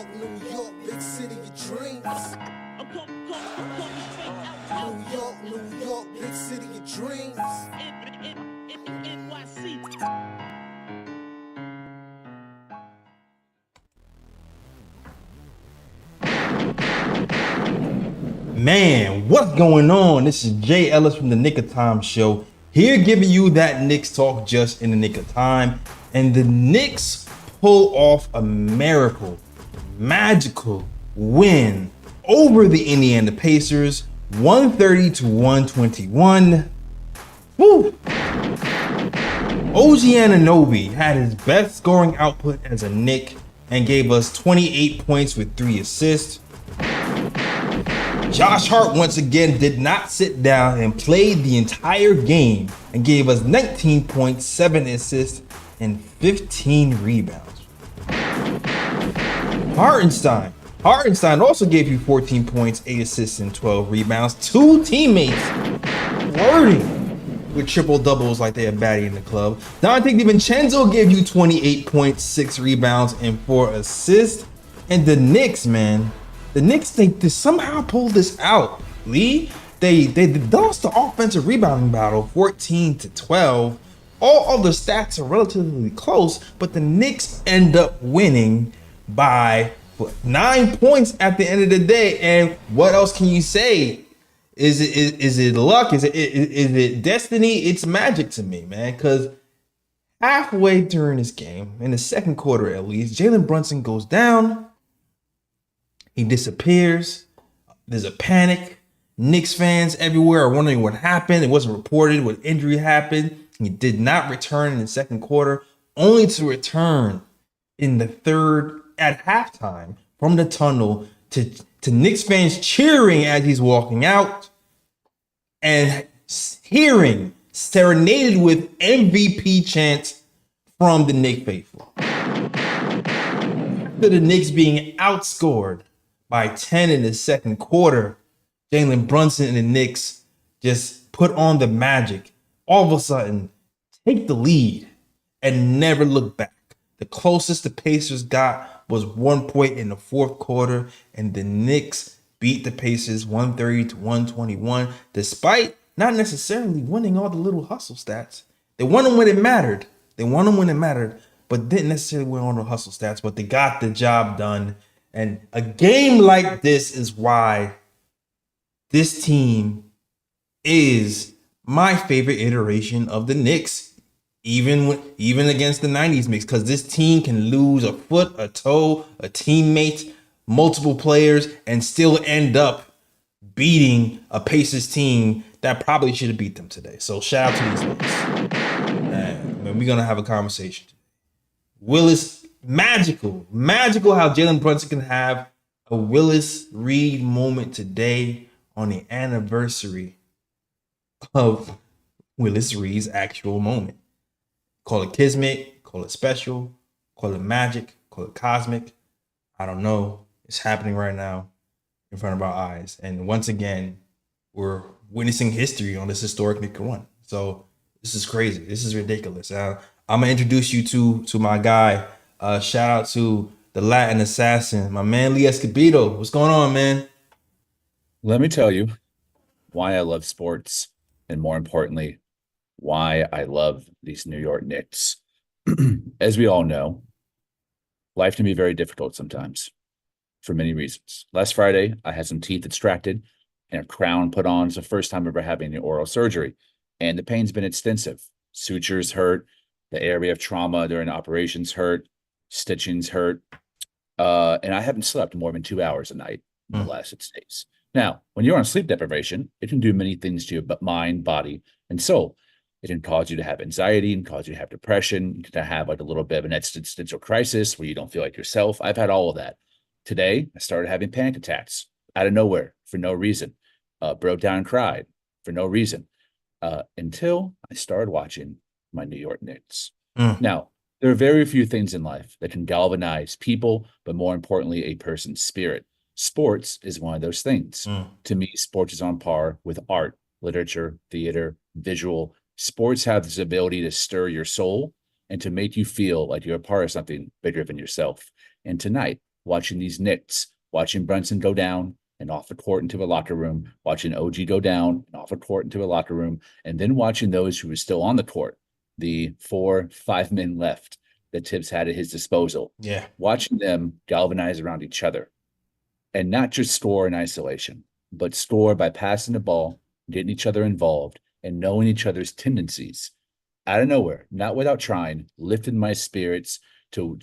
York, big city of dreams. New York, big city of dreams. Man, what's going on? This is Jay Ellis from the Knick of Time show, here giving you that Knicks talk just in the nick of time. And the Knicks pull off a miracle, magical win over the Indiana Pacers, 130 to 121. Woo! OG Anunoby had his best scoring output as a Knick and gave us 28 points with 3 assists. Josh Hart once again did not sit down and played the entire game and gave us 19 points, 7 assists, and 15 rebounds. Hartenstein also gave you 14 points, 8 assists, and 12 rebounds. 2 teammates flirting with triple doubles like they're a baddie in the club. Dante DiVincenzo gave you 28 points, 6 rebounds, and 4 assists. And the Knicks, man. The Knicks think to somehow pull this out. Lee, they lost the offensive rebounding battle 14 to 12. All other stats are relatively close, but the Knicks end up winning by 9 points at the end of the day. And what else can you say? Is it luck? Is it destiny? It's magic to me, man. Because halfway during this game, in the second quarter at least, Jalen Brunson goes down. He disappears. There's a panic. Knicks fans everywhere are wondering what happened. It wasn't reported what injury happened. He did not return in the second quarter, only to return in the third at halftime from the tunnel to Knicks fans cheering as he's walking out and hearing serenaded with MVP chants from the Knicks faithful. After the Knicks being outscored by 10 in the second quarter, Jalen Brunson and the Knicks just put on the magic. All of a sudden, take the lead and never look back. The closest the Pacers got was 1 point in the fourth quarter, and the Knicks beat the Pacers 130 to 121, despite not necessarily winning all the little hustle stats. They won them when it mattered. But didn't necessarily win all the hustle stats, but they got the job done. And a game like this is why this team is my favorite iteration of the Knicks, even against the 90s mix, because this team can lose a foot, a toe, a teammate, multiple players, and still end up beating a Pacers team that probably should have beat them today. So shout out to these Knicks. And we're going to have a conversation. Willis, magical how Jalen Brunson can have a Willis Reed moment today on the anniversary of Willis Reed's actual moment. Call it kismet, call it special, call it magic, call it cosmic. I don't know. It's happening right now in front of our eyes. And once again, we're witnessing history on this historic Knick run. So this is crazy. This is ridiculous. I'm going to introduce you to my guy. Shout out to the Latin assassin, my man Lee Escobedo. What's going on, man? Let me tell you why I love sports, and more importantly, why I love these New York Knicks. As we all know, life can be very difficult sometimes for many reasons. Last Friday, I had some teeth extracted and a crown put on. It's the first time ever having the oral surgery, and the pain's been extensive. Sutures hurt, the area of trauma during operations hurt, stitchings hurt, and I haven't slept more than 2 hours a night in the last 6 days. Now, when you're on sleep deprivation, it can do many things to your mind, body, and soul. It can cause you to have anxiety and cause you to have depression, to have like a little bit of an existential crisis where you don't feel like yourself. I've had all of that. Today, I started having panic attacks out of nowhere for no reason. Broke down and cried for no reason until I started watching my New York Knicks. Now, there are very few things in life that can galvanize people, but more importantly, a person's spirit. Sports is one of those things. To me, sports is on par with art, literature, theater, visual. Sports have this ability to stir your soul and to make you feel like you're a part of something bigger than yourself. And tonight, watching these Knicks, watching Brunson go down and off the court into a locker room, watching OG go down and off the court into a locker room, and then watching those who were still on the court, the 4-5 men left that Tibbs had at his disposal. Yeah. Watching them galvanize around each other and not just score in isolation, but score by passing the ball, getting each other involved, and knowing each other's tendencies. Out of nowhere, not without trying, lifted my spirits to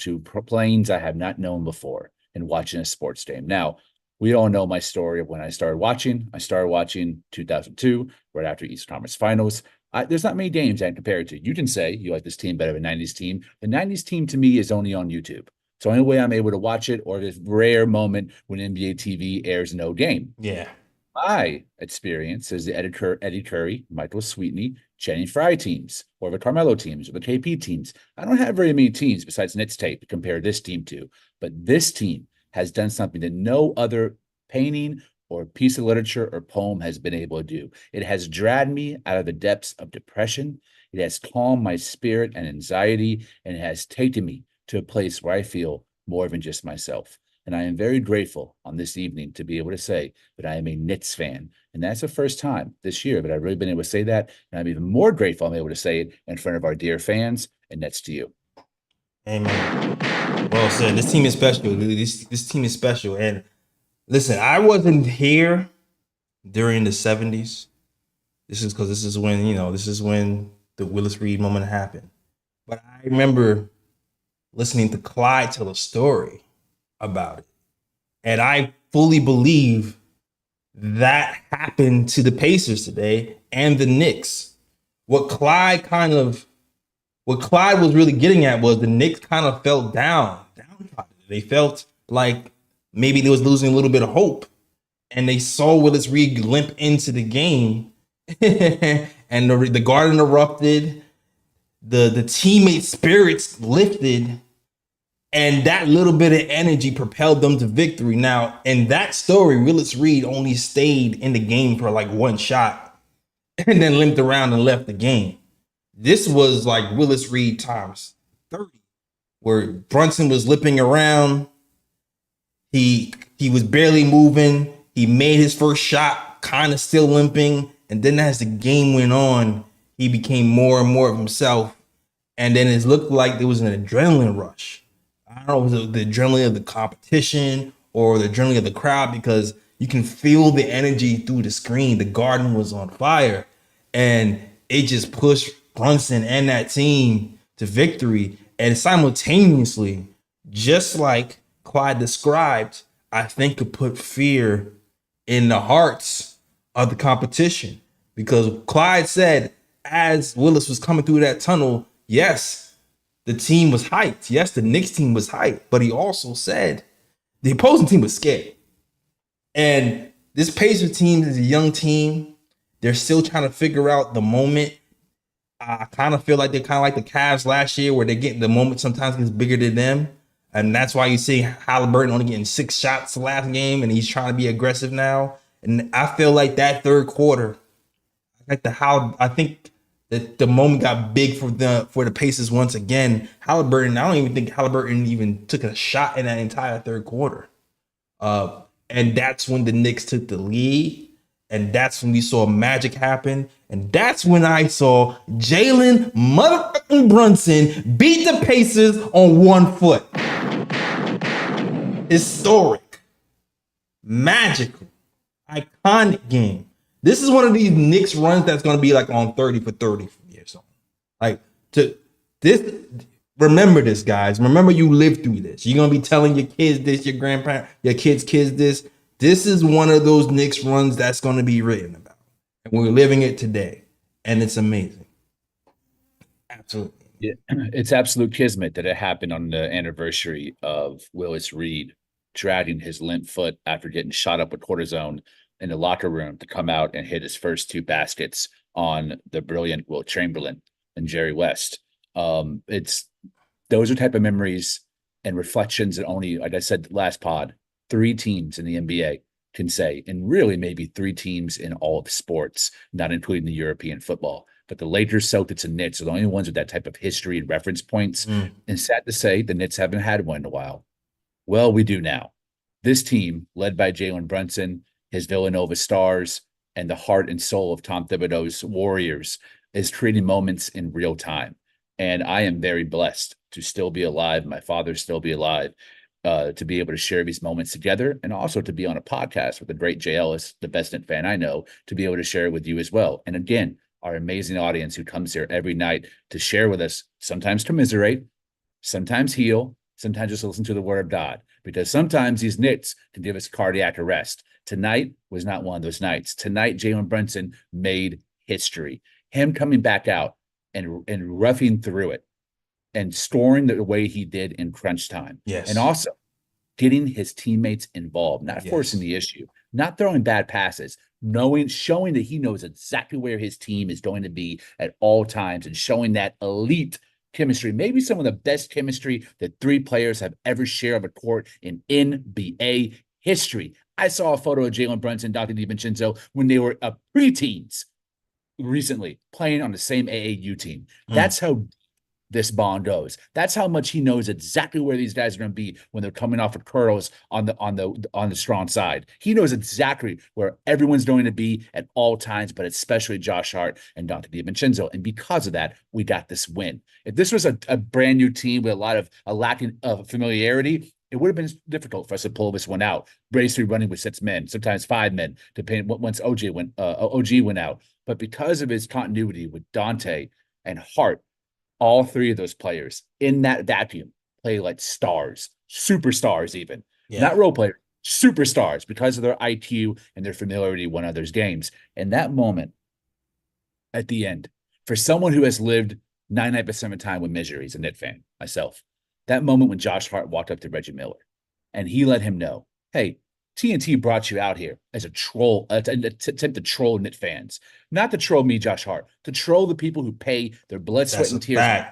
planes I have not known before in watching a sports game. Now, we all know my story of when I started watching. I started watching 2002, right after Eastern Conference Finals. There's not many games I can compare it to. You can say you like this team better than 90s team. The 90s team to me is only on YouTube. It's the only way I'm able to watch it, or this rare moment when NBA TV airs no game. Yeah. My experience is the Eddie Curry, Michael Sweetney, Channing Frye teams, or the Carmelo teams, or the KP teams. I don't have very many teams besides Nets tape to compare this team to, but this team has done something that no other painting or piece of literature or poem has been able to do. It has dragged me out of the depths of depression. It has calmed my spirit and anxiety, and it has taken me to a place where I feel more than just myself. And I am very grateful on this evening to be able to say that I am a Knicks fan. And that's the first time this year that I've really been able to say that. And I'm even more grateful I'm able to say it in front of our dear fans. And that's to you. Amen. Well said. This team is special. This team is special. And listen, I wasn't here during the 70s. This is when the Willis Reed moment happened. But I remember listening to Clyde tell a story about it. And I fully believe that happened to the Pacers today and the Knicks. What Clyde was really getting at was the Knicks kind of felt downtrodden. They felt like maybe they was losing a little bit of hope. And they saw Willis Reed limp into the game. And the garden erupted. The teammate spirits lifted. And that little bit of energy propelled them to victory. Now, in that story, Willis Reed only stayed in the game for like one shot and then limped around and left the game. This was like Willis Reed times 30, where Brunson was limping around. He was barely moving. He made his first shot, kind of still limping. And then as the game went on, he became more and more of himself. And then it looked like there was an adrenaline rush. I don't know if it was the adrenaline of the competition or the adrenaline of the crowd, because you can feel the energy through the screen. The garden was on fire, and it just pushed Brunson and that team to victory. And simultaneously, just like Clyde described, I think it put fear in the hearts of the competition, because Clyde said as Willis was coming through that tunnel, yes, the team was hyped. Yes, the Knicks team was hyped, but he also said the opposing team was scared. And this Pacers team is a young team. They're still trying to figure out the moment. I kind of feel like they're kind of like the Cavs last year, where they're getting the moment sometimes gets bigger than them. And that's why you see Halliburton only getting 6 shots the last game, and he's trying to be aggressive now. And I feel like that third quarter, I think that the moment got big for the Pacers once again. Halliburton, I don't even think Halliburton even took a shot in that entire third quarter. And that's when the Knicks took the lead. And that's when we saw magic happen. And that's when I saw Jalen motherfucking Brunson beat the Pacers on 1 foot. Historic, magical, iconic game. This is one of these Knicks runs that's going to be like on 30 for 30 from here. So, remember this, guys. Remember you lived through this. You're going to be telling your kids this, your grandparents, your kids' this. This is one of those Knicks runs that's going to be written about. And we're living it today. And it's amazing. Absolutely. Yeah, it's absolute kismet that it happened on the anniversary of Willis Reed dragging his limp foot after getting shot up with cortisone in the locker room to come out and hit his first 2 baskets on the brilliant Wilt Chamberlain and Jerry West. Those are type of memories and reflections that only, like I said last pod, 3 teams in the NBA can say, and really maybe 3 teams in all of sports, not including the European football. But the Lakers, Celtics, and Knicks are the only ones with that type of history and reference points. And sad to say, the Knicks haven't had one in a while. Well, we do now. This team, led by Jalen Brunson, his Villanova Stars, and the heart and soul of Tom Thibodeau's Warriors, is creating moments in real time. And I am very blessed to still be alive, my father still be alive, to be able to share these moments together, and also to be on a podcast with the great Jay Ellis, the best Knick fan I know, to be able to share it with you as well. And again, our amazing audience who comes here every night to share with us, sometimes commiserate, sometimes heal, sometimes just listen to the word of God, because sometimes these Knicks can give us cardiac arrest. Tonight was not one of those nights. Tonight, Jalen Brunson made history. Him coming back out and roughing through it and scoring the way he did in crunch time. Yes. And also getting his teammates involved, not Yes. forcing the issue, not throwing bad passes, showing that he knows exactly where his team is going to be at all times, and showing that elite chemistry, maybe some of the best chemistry that three players have ever shared of a court in NBA history. I saw a photo of Jalen Brunson and Dr. DiVincenzo when they were preteens recently playing on the same AAU team. That's how this bond goes. That's how much he knows exactly where these guys are going to be when they're coming off of curls on the strong side. He knows exactly where everyone's going to be at all times, but especially Josh Hart and Dante DiVincenzo. And because of that, we got this win. If this was a brand new team with a lacking of familiarity, it would have been difficult for us to pull this one out. Bracely running with 6 men, sometimes 5 men, depending once OG went out. But because of his continuity with Dante and Hart, all three of those players in that vacuum play like stars, superstars even. Yeah. Not role players, superstars, because of their IQ and their familiarity with one another's games. And that moment at the end, for someone who has lived 99% of the time with misery, as a Knicks fan, myself, that moment when Josh Hart walked up to Reggie Miller and he let him know, hey, TNT brought you out here as a troll, attempt to troll Knicks fans, not to troll me, Josh Hart, to troll the people who pay their blood, sweat, and tears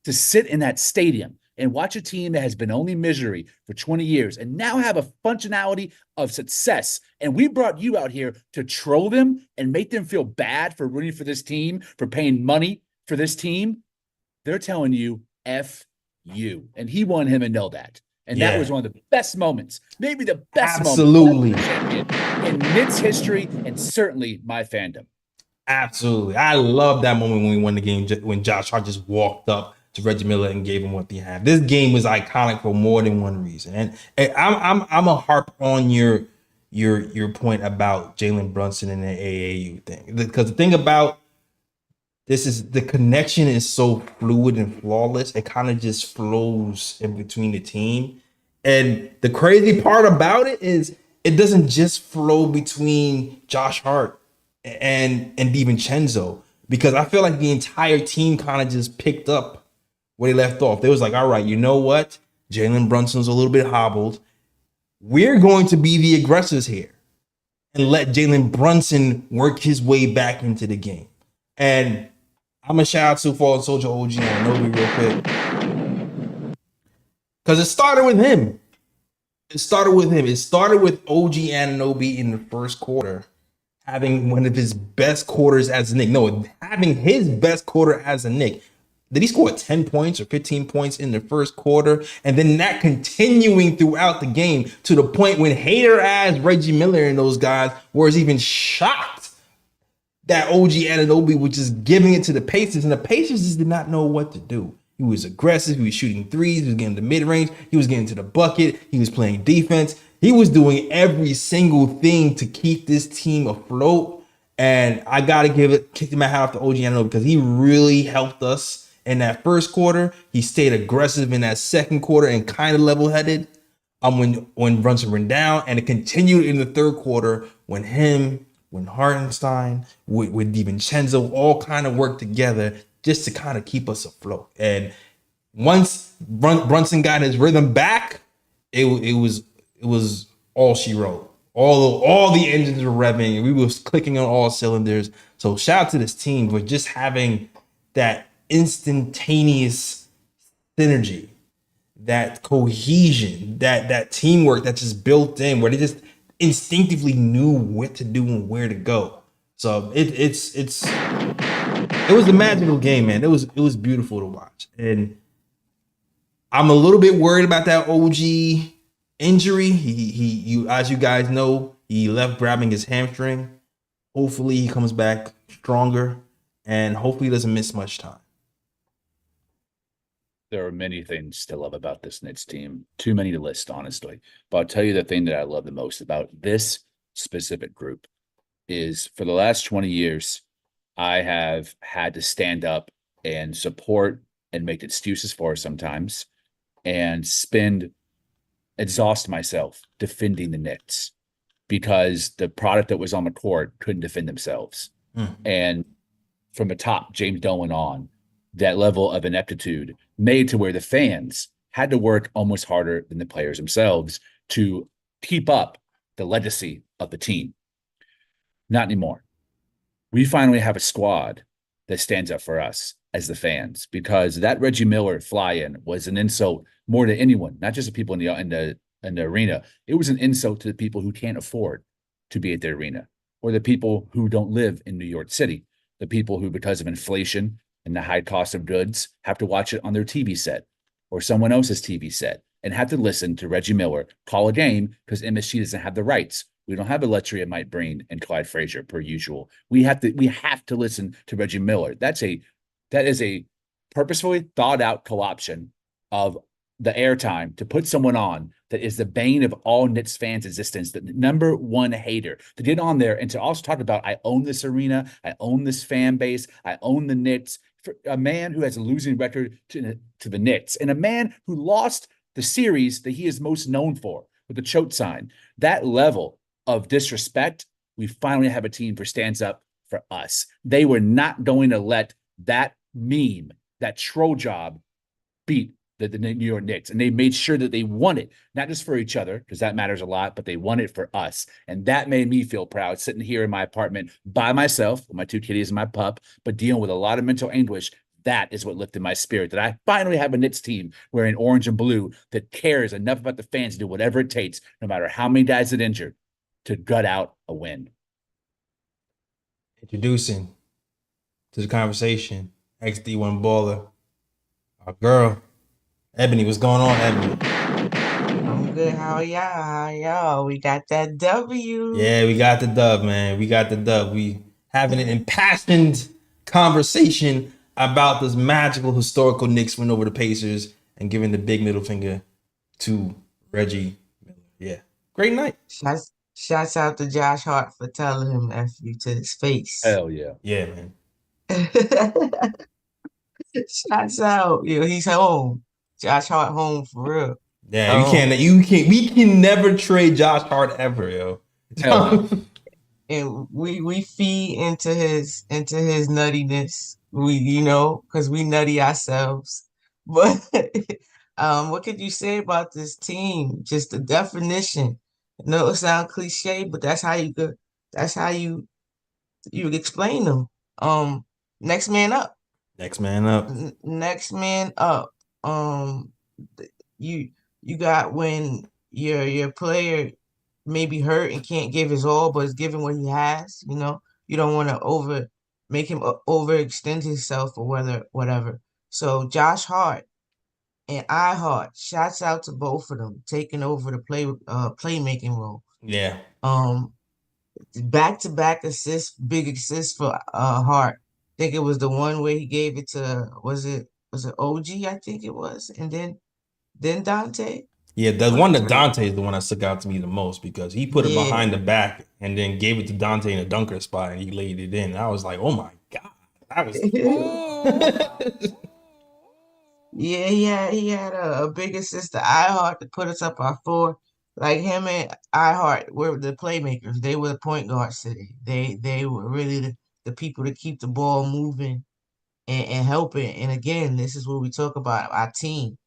to sit in that stadium and watch a team that has been only misery for 20 years and now have a functionality of success. And we brought you out here to troll them and make them feel bad for rooting for this team, for paying money for this team. They're telling you, F you. And he wanted him to know that. And that was one of the best moments, maybe the best moment in Knicks history, and certainly my fandom. Absolutely. I love that moment when we won the game, when Josh Hart just walked up to Reggie Miller and gave him what he had. This game was iconic for more than one reason. And I'm a harp on your point about Jalen Brunson and the AAU thing. Because the thing about this is the connection is so fluid and flawless. It kind of just flows in between the team. And the crazy part about it is it doesn't just flow between Josh Hart and DiVincenzo, because I feel like the entire team kind of just picked up where they left off. They was like, all right, you know what? Jalen Brunson's a little bit hobbled. We're going to be the aggressors here and let Jalen Brunson work his way back into the game. And I'm a shout out to Fallen Soldier OG and Anobi real quick, because it started with him. It started with OG Anunoby in the first quarter having one of his best quarters as a Knick. No, having his best quarter as a Knick. Did he score 10 points or 15 points in the first quarter? And then that continuing throughout the game to the point when hater ass Reggie Miller and those guys was even shocked that OG Anunoby was just giving it to the Pacers, and the Pacers just did not know what to do. He was aggressive. He was shooting threes. He was getting to mid-range. He was getting to the bucket. He was playing defense. He was doing every single thing to keep this team afloat. And I got to kick my hat off to OG Anunoby, because he really helped us in that first quarter. He stayed aggressive in that second quarter and kind of level-headed when Brunson went down. And it continued in the third quarter when Hartenstein, with DiVincenzo all kind of worked together just to kind of keep us afloat. And once Brunson got his rhythm back, it was all she wrote. All the engines were revving. We was clicking on all cylinders. So shout out to this team for just having that instantaneous synergy, that cohesion, that teamwork that just built in, where they just instinctively knew what to do and where to go. So it was a magical game, man. It was beautiful to watch. And I'm a little bit worried about that OG injury. You as you guys know, he left grabbing his hamstring. Hopefully, he comes back stronger, and hopefully, he doesn't miss much time. There are many things to love about this Knicks team. Too many to list, honestly. But I'll tell you the thing that I love the most about this specific group is for the last 20 years, I have had to stand up and support and make excuses for sometimes and exhaust myself defending the Knicks because the product that was on the court couldn't defend themselves. Mm. And from the top, James Dolan on, that level of ineptitude made to where the fans had to work almost harder than the players themselves to keep up the legacy of the team. Not anymore. We finally have a squad that stands up for us as the fans because that Reggie Miller fly-in was an insult more to anyone, not just the people in the arena. It was an insult to the people who can't afford to be at the arena or the people who don't live in New York City, the people who, because of inflation and the high cost of goods, have to watch it on their TV set or someone else's TV set and have to listen to Reggie Miller call a game because MSG doesn't have the rights. We don't have the luxury of Mike Breen and Clyde Frazier per usual. We have to listen to Reggie Miller. That is a purposefully thought out co-option of the airtime to put someone on that is the bane of all Knicks fans' existence, the number one hater, to get on there and to also talk about, I own this arena, I own this fan base, I own the Knicks. For a man who has a losing record to the Knicks and a man who lost the series that he is most known for with the choke sign, that level of disrespect, we finally have a team for stands up for us. They were not going to let that meme, that troll job, beat the New York Knicks. And they made sure that they won it, not just for each other, because that matters a lot, but they won it for us. And that made me feel proud sitting here in my apartment by myself with my two kitties and my pup, but dealing with a lot of mental anguish. That is what lifted my spirit, that I finally have a Knicks team wearing orange and blue that cares enough about the fans to do whatever it takes, no matter how many guys get injured, to gut out a win. Introducing to the conversation, XD1 baller, our girl, Ebony. What's going on, Ebony? I'm good. How are y'all? How y'all? We got that W. Yeah, we got the dub, man. We got the dub. We having an impassioned conversation about this magical historical Knicks win over the Pacers and giving the big middle finger to Reggie Miller. Yeah, great night. Shouts out to Josh Hart for telling him F you to his face. Hell yeah. Yeah, man. Shouts out. Yo, he's home. Josh Hart home for real. Yeah, we can never trade Josh Hart ever, yo. Hell no. And we feed into his nuttiness. We because we nutty ourselves. But what could you say about this team? Just the definition. I know it sounds cliche, but that's how you explain them. Next man up. Next man up. Next man up. You got when your player may be hurt and can't give his all, but is giving what he has. You don't want to make him overextend himself or whatever. So Josh Hart and I Hart, shouts out to both of them taking over the playmaking role. Yeah. Back-to-back assists, big assists for Hart. I think it was the one where he gave it to was it OG? I think it was, and then Dante. Yeah, the one to Dante is the one that stuck out to me the most because he put it behind the back and then gave it to Dante in a dunker spot and he laid it in. I was like, oh my God. That was Yeah, he had a big assist to iHeart to put us up our 4. Like him and iHeart were the playmakers. They were the point guards today. They were really the people to keep the ball moving and helping. And again, this is what we talk about our team.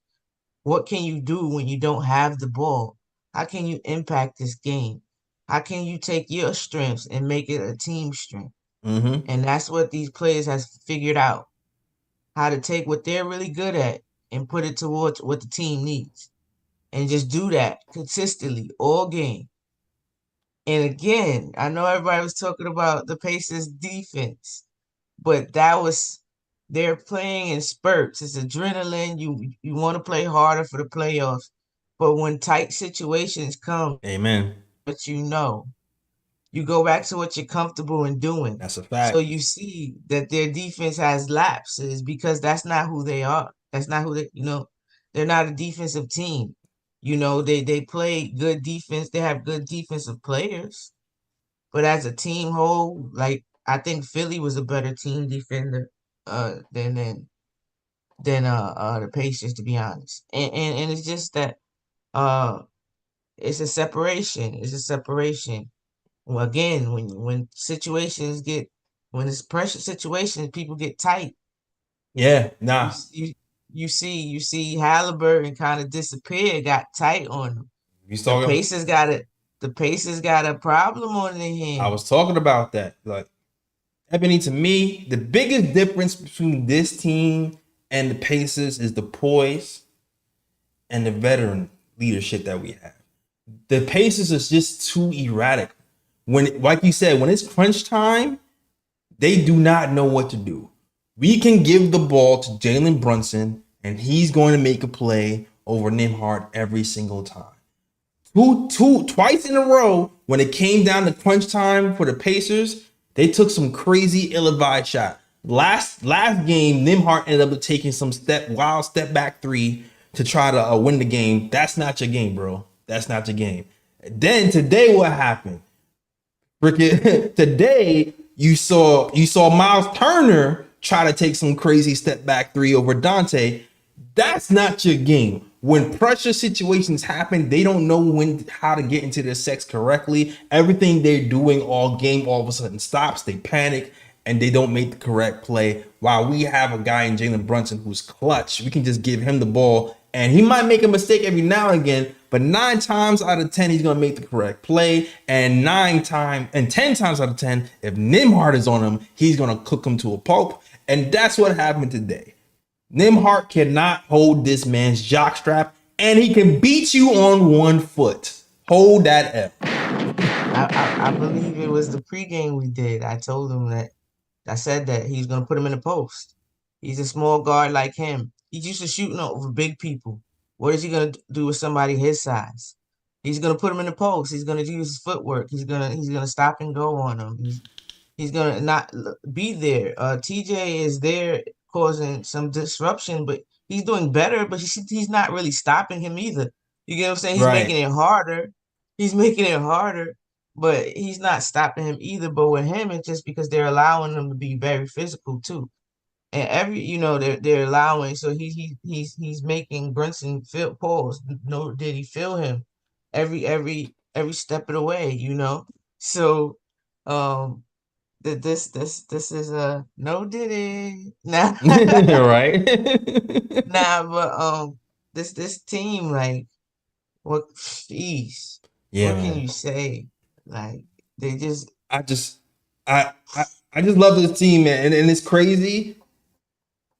What can you do when you don't have the ball? How can you impact this game? How can you take your strengths and make it a team strength? Mm-hmm. And that's what these players has figured out. How to take what they're really good at and put it towards what the team needs. And just do that consistently all game. And again, I know everybody was talking about the Pacers defense, but they're playing in spurts. It's adrenaline. You want to play harder for the playoffs. But when tight situations come, Amen. but you go back to what you're comfortable in doing. That's a So fact. you see that their defense has lapses because that's not who they are. That's not who they're not a defensive team. They play good defense. They have good defensive players, but as a team whole, like I think Philly was a better team defender than the Pacers, to be honest. And it's just that uh it's a separation. It's a separation. Well, again, when situations get when it's pressure situations, people get tight. Yeah, You nah. s- you you see Halliburton kind of disappear, got tight on them. You The talking? Pacers got it. The Pacers got a problem on their I hands. was talking about that. Like Ebony, to me, the biggest difference between this team and the Pacers is the poise and the veteran leadership that we have. The Pacers is just too erratic. When, like you said, when it's crunch time, they do not know what to do. We can give the ball to Jalen Brunson, and he's going to make a play over Nimhart every single time. Twice in a row, when it came down to crunch time for the Pacers, they took some crazy ill-advised shot. Last game, Nimhart ended up taking some wild step back three to try to win the game. That's not your game, bro. That's not your game. Then today, what happened? Freaking today, you saw Miles Turner try to take some crazy step back three over Dante. That's not your game. When pressure situations happen, they don't know how to get into their sets correctly. Everything they're doing all game all of a sudden stops. They panic and they don't make the correct play. While we have a guy in Jalen Brunson who's clutch, we can just give him the ball and he might make a mistake every now and again, but 9 times out of 10, he's gonna make the correct play. And 10 times out of 10, if Nimhart is on him, he's gonna cook him to a pulp. And that's what happened today. Nimhart cannot hold this man's jockstrap, and he can beat you on 1 foot. Hold that F. I believe it was the pregame we did. I told him that I said that he's gonna put him in the post. He's a small guard like him. He's used to shooting over big people. What is he gonna do with somebody his size? He's gonna put him in the post. He's gonna use his footwork. He's gonna stop and go on him. He's gonna not be there. TJ is there causing some disruption, but he's doing better. But he's not really stopping him either. You get what I'm saying? He's making Right. it harder. He's making it harder, but he's not stopping him either. But with him, it's just because they're allowing him to be very physical too. And they're allowing, so he's making Brunson feel pause. No, did he feel him every step of the way? So um this is a no diddy nah. Right. Nah, but this team, like, what, jeez, Yeah, what can man. you say? Like, they just I just I I, I just love this team, man. And it's crazy.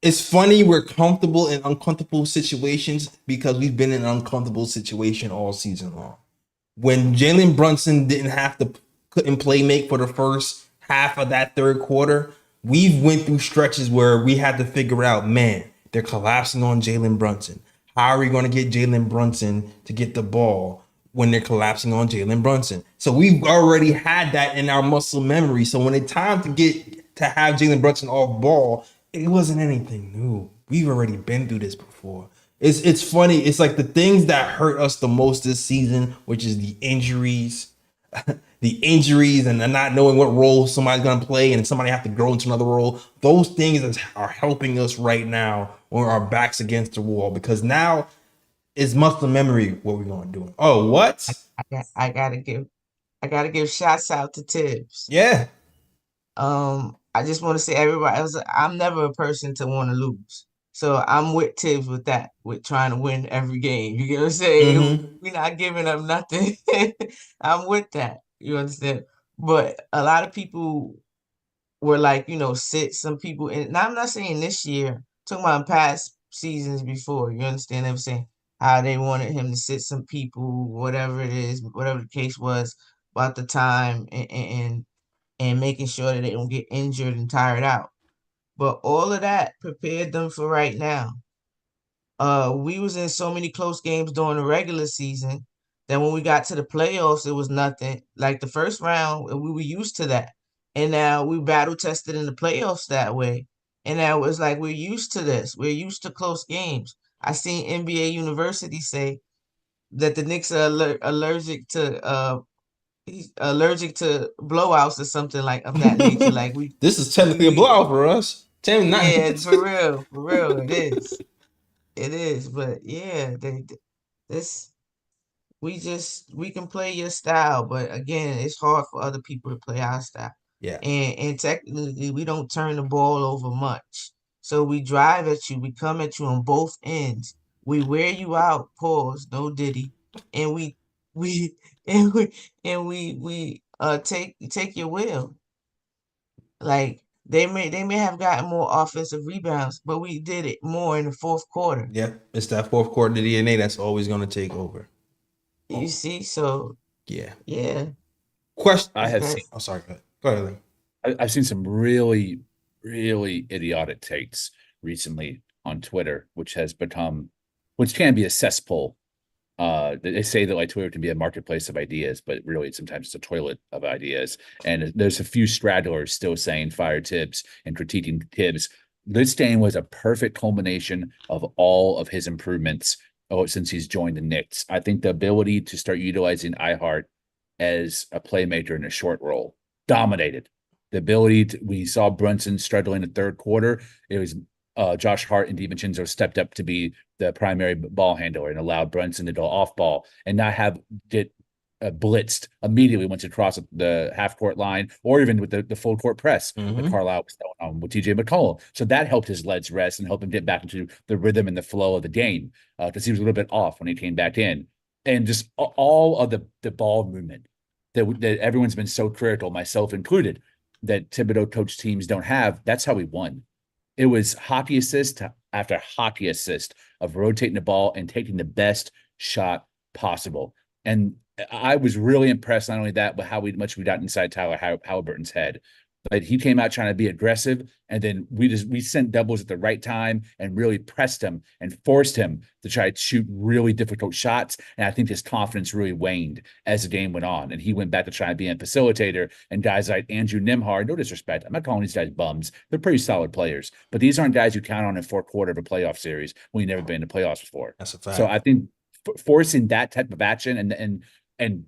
It's funny we're comfortable in uncomfortable situations because we've been in an uncomfortable situation all season long. When Jalen Brunson didn't have to couldn't play make for the first half of that third quarter, we've went through stretches where we had to figure out, man, they're collapsing on Jalen Brunson. How are we going to get Jalen Brunson to get the ball when they're collapsing on Jalen Brunson? So we've already had that in our muscle memory. So when it's time to have Jalen Brunson off ball, it wasn't anything new. We've already been through this before. It's funny. It's like the things that hurt us the most this season, which is the injuries, and not knowing what role somebody's gonna play, and somebody have to grow into another role. Those things are helping us right now when our backs against the wall because now it's muscle memory what we're gonna do. Oh, what? I gotta give shouts out to Tibbs. Yeah. I just want to say everybody else, I'm never a person to want to lose. So I'm with Tibbs with that, with trying to win every game. You get what I'm saying? Mm-hmm. We're not giving up nothing. I'm with that. You understand? But a lot of people were like, sit some people in. Now I'm not saying this year, I'm talking about past seasons before. You understand? They were saying how they wanted him to sit some people, whatever it is, whatever the case was about the time and making sure that they don't get injured and tired out. But all of that prepared them for right now. we was in so many close games during the regular season that when we got to the playoffs, it was nothing. Like the first round, we were used to that. And now we battle tested in the playoffs that way. And now it's like we're used to this. We're used to close games. I seen NBA University say that the Knicks are allergic to blowouts or something like of that nature. Like This is technically a blowout for us. 10-9. yeah, for real, it is. But yeah, this we can play your style, but again, it's hard for other people to play our style. Yeah. And technically, we don't turn the ball over much. So we drive at you, we come at you on both ends. We wear you out, pause, no diddy, and we and we take your will. Like they may have gotten more offensive rebounds, but we did it more in the fourth quarter. Yeah. It's that fourth quarter DNA that's always going to take over. You see, so Yeah. yeah. Question. I have seen. Oh, sorry. Go ahead. Lee. I've seen some really, really idiotic takes recently on Twitter, which can be a cesspool. They say that like Twitter can be a marketplace of ideas, but really sometimes it's a toilet of ideas. And there's a few stragglers still saying fire Tibbs and critiquing Tibbs. This game was a perfect culmination of all of his improvements since he's joined the Knicks. I think the ability to start utilizing iHeart as a playmaker in a short role dominated. The ability we saw Brunson struggling in the third quarter. It was Josh Hart and DiVincenzo stepped up to be the primary ball handler and allowed Brunson to go off ball and not get blitzed immediately once it crossed the half court line, or even with the full court press that Carlisle was throwing on with TJ McCollum. So that helped his legs rest and helped him get back into the rhythm and the flow of the game, because he was a little bit off when he came back in. And just all of the ball movement that everyone's been so critical, myself included, that Thibodeau coach teams don't have. That's how we won. It was hockey assist after hockey assist of rotating the ball and taking the best shot possible. And I was really impressed, not only that, but how much we got inside Tyler Halliburton's head. But he came out trying to be aggressive, and then we sent doubles at the right time and really pressed him and forced him to try to shoot really difficult shots. And I think his confidence really waned as the game went on, and he went back to try and be a facilitator. And guys like Andrew Nembhard, no disrespect, I'm not calling these guys bums. They're pretty solid players, but these aren't guys you count on in fourth quarter of a playoff series when you've never been in the playoffs before. That's a fact. So I think forcing that type of action and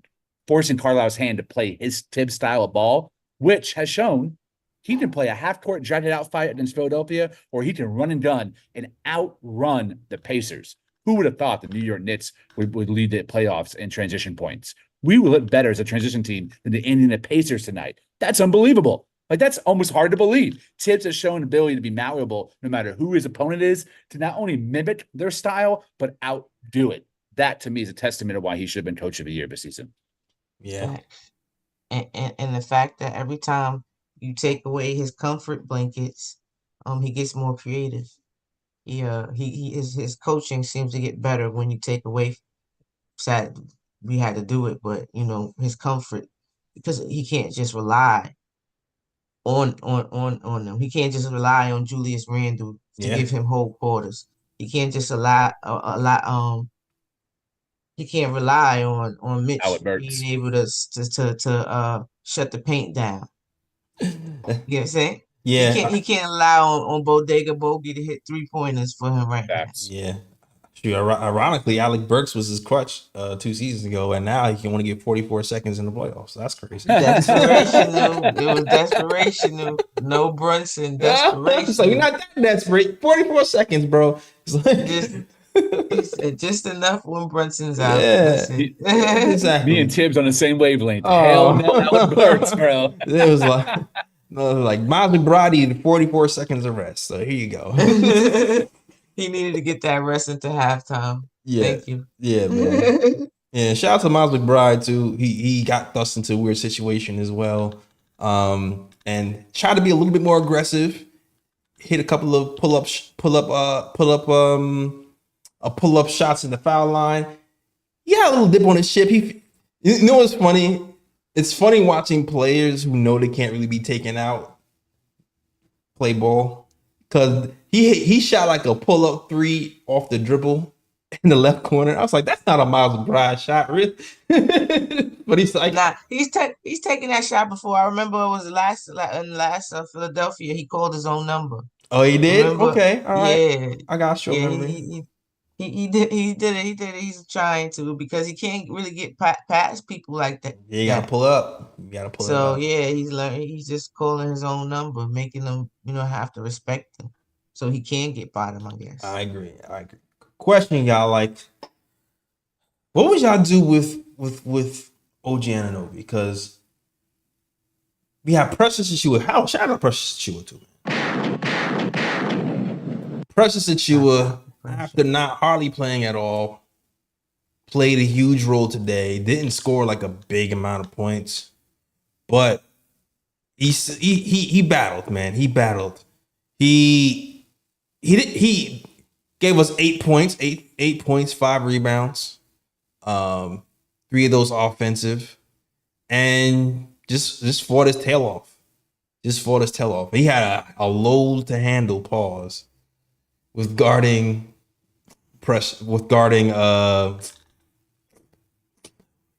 forcing Carlisle's hand to play his Tibbs style of ball, which has shown he can play a half-court dragged-out fight against Philadelphia, or he can run and gun and outrun the Pacers. Who would have thought the New York Knicks would lead the playoffs in transition points? We will look better as a transition team than the Indiana Pacers tonight. That's unbelievable. Like, that's almost hard to believe. Tibbs has shown ability to be malleable no matter who his opponent is, to not only mimic their style, but outdo it. That, to me, is a testament of why he should have been coach of the year this season. Yeah. And the fact that every time you take away his comfort blankets, he gets more creative. His coaching seems to get better when you take away. Sad we had to do it, but his comfort, because he can't just rely on them. He can't just rely on Julius Randle to give him whole quarters. He can't just he can't rely on Mitch being able to shut the paint down. You know what I'm saying? Yeah. He can't rely on Bodega Bogey to hit 3-pointers for him right now. Yeah. Ironically, Alec Burks was his crutch 2 seasons ago, and now he can only get 44 seconds in the playoffs. That's crazy. Desperation, it was desperation. No Brunson, desperation. It's like, you're not that desperate. 44 seconds, bro. It's like just enough when Brunson's out. Yeah, exactly. Me and Tibbs on the same wavelength. Hell no, Alec Burks, bro. It was like Miles McBride, 44 seconds of rest. So here you go. He needed to get that rest into halftime. Yeah. Thank you. Yeah, man. Yeah, shout out to Miles McBride too. He got thrust into a weird situation as well. And tried to be a little bit more aggressive. Hit a couple of pull-up shots in the foul line. He had a little dip on his ship. You know what's funny? It's funny watching players who know they can't really be taken out play ball, because He shot like a pull up three off the dribble in the left corner. I was like, that's not a Miles McBride shot, really. But he's like, Nah, he's taking that shot before. I remember it was last Philadelphia. He called his own number. oh, he did. Remember? Okay, all right. Yeah, I got short yeah. memory. He did it. He's trying to because he can't really get past people like that. Yeah, you gotta That pull up. You gotta pull it so up. yeah, he's learning. He's just calling his own number, making them have to respect him, so he can get bottom. I guess. I agree. I agree. Question, y'all, like, what would y'all do with OG Ananobi? Because we have Precious Achua. How shout out Precious Achua too. Precious Achua, after not hardly playing at all, played a huge role today. Didn't score like a big amount of points, but he battled, man. He battled. He gave us 8 points, 8 points, 5 rebounds, 3 of those offensive, and just fought his tail off. Just fought his tail off. He had a load to handle. Pause with guarding with guarding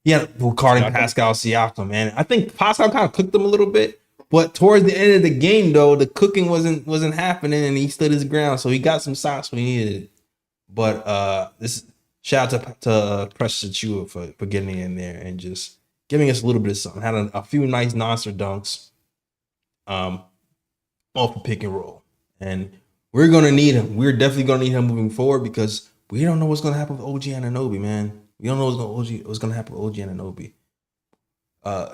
Pascal Siakam, man. I think Pascal kind of cooked him a little bit, but towards the end of the game, though, the cooking wasn't happening, and he stood his ground, so he got some shots when he needed it. But this shout out to Precious Achua for getting in there and just giving us a little bit of something. Had a few nice monster dunks, off a pick and roll, and we're gonna need him. We're definitely gonna need him moving forward because we don't know what's gonna happen with OG Anunoby, man. We don't know what's gonna happen with OG Anunoby.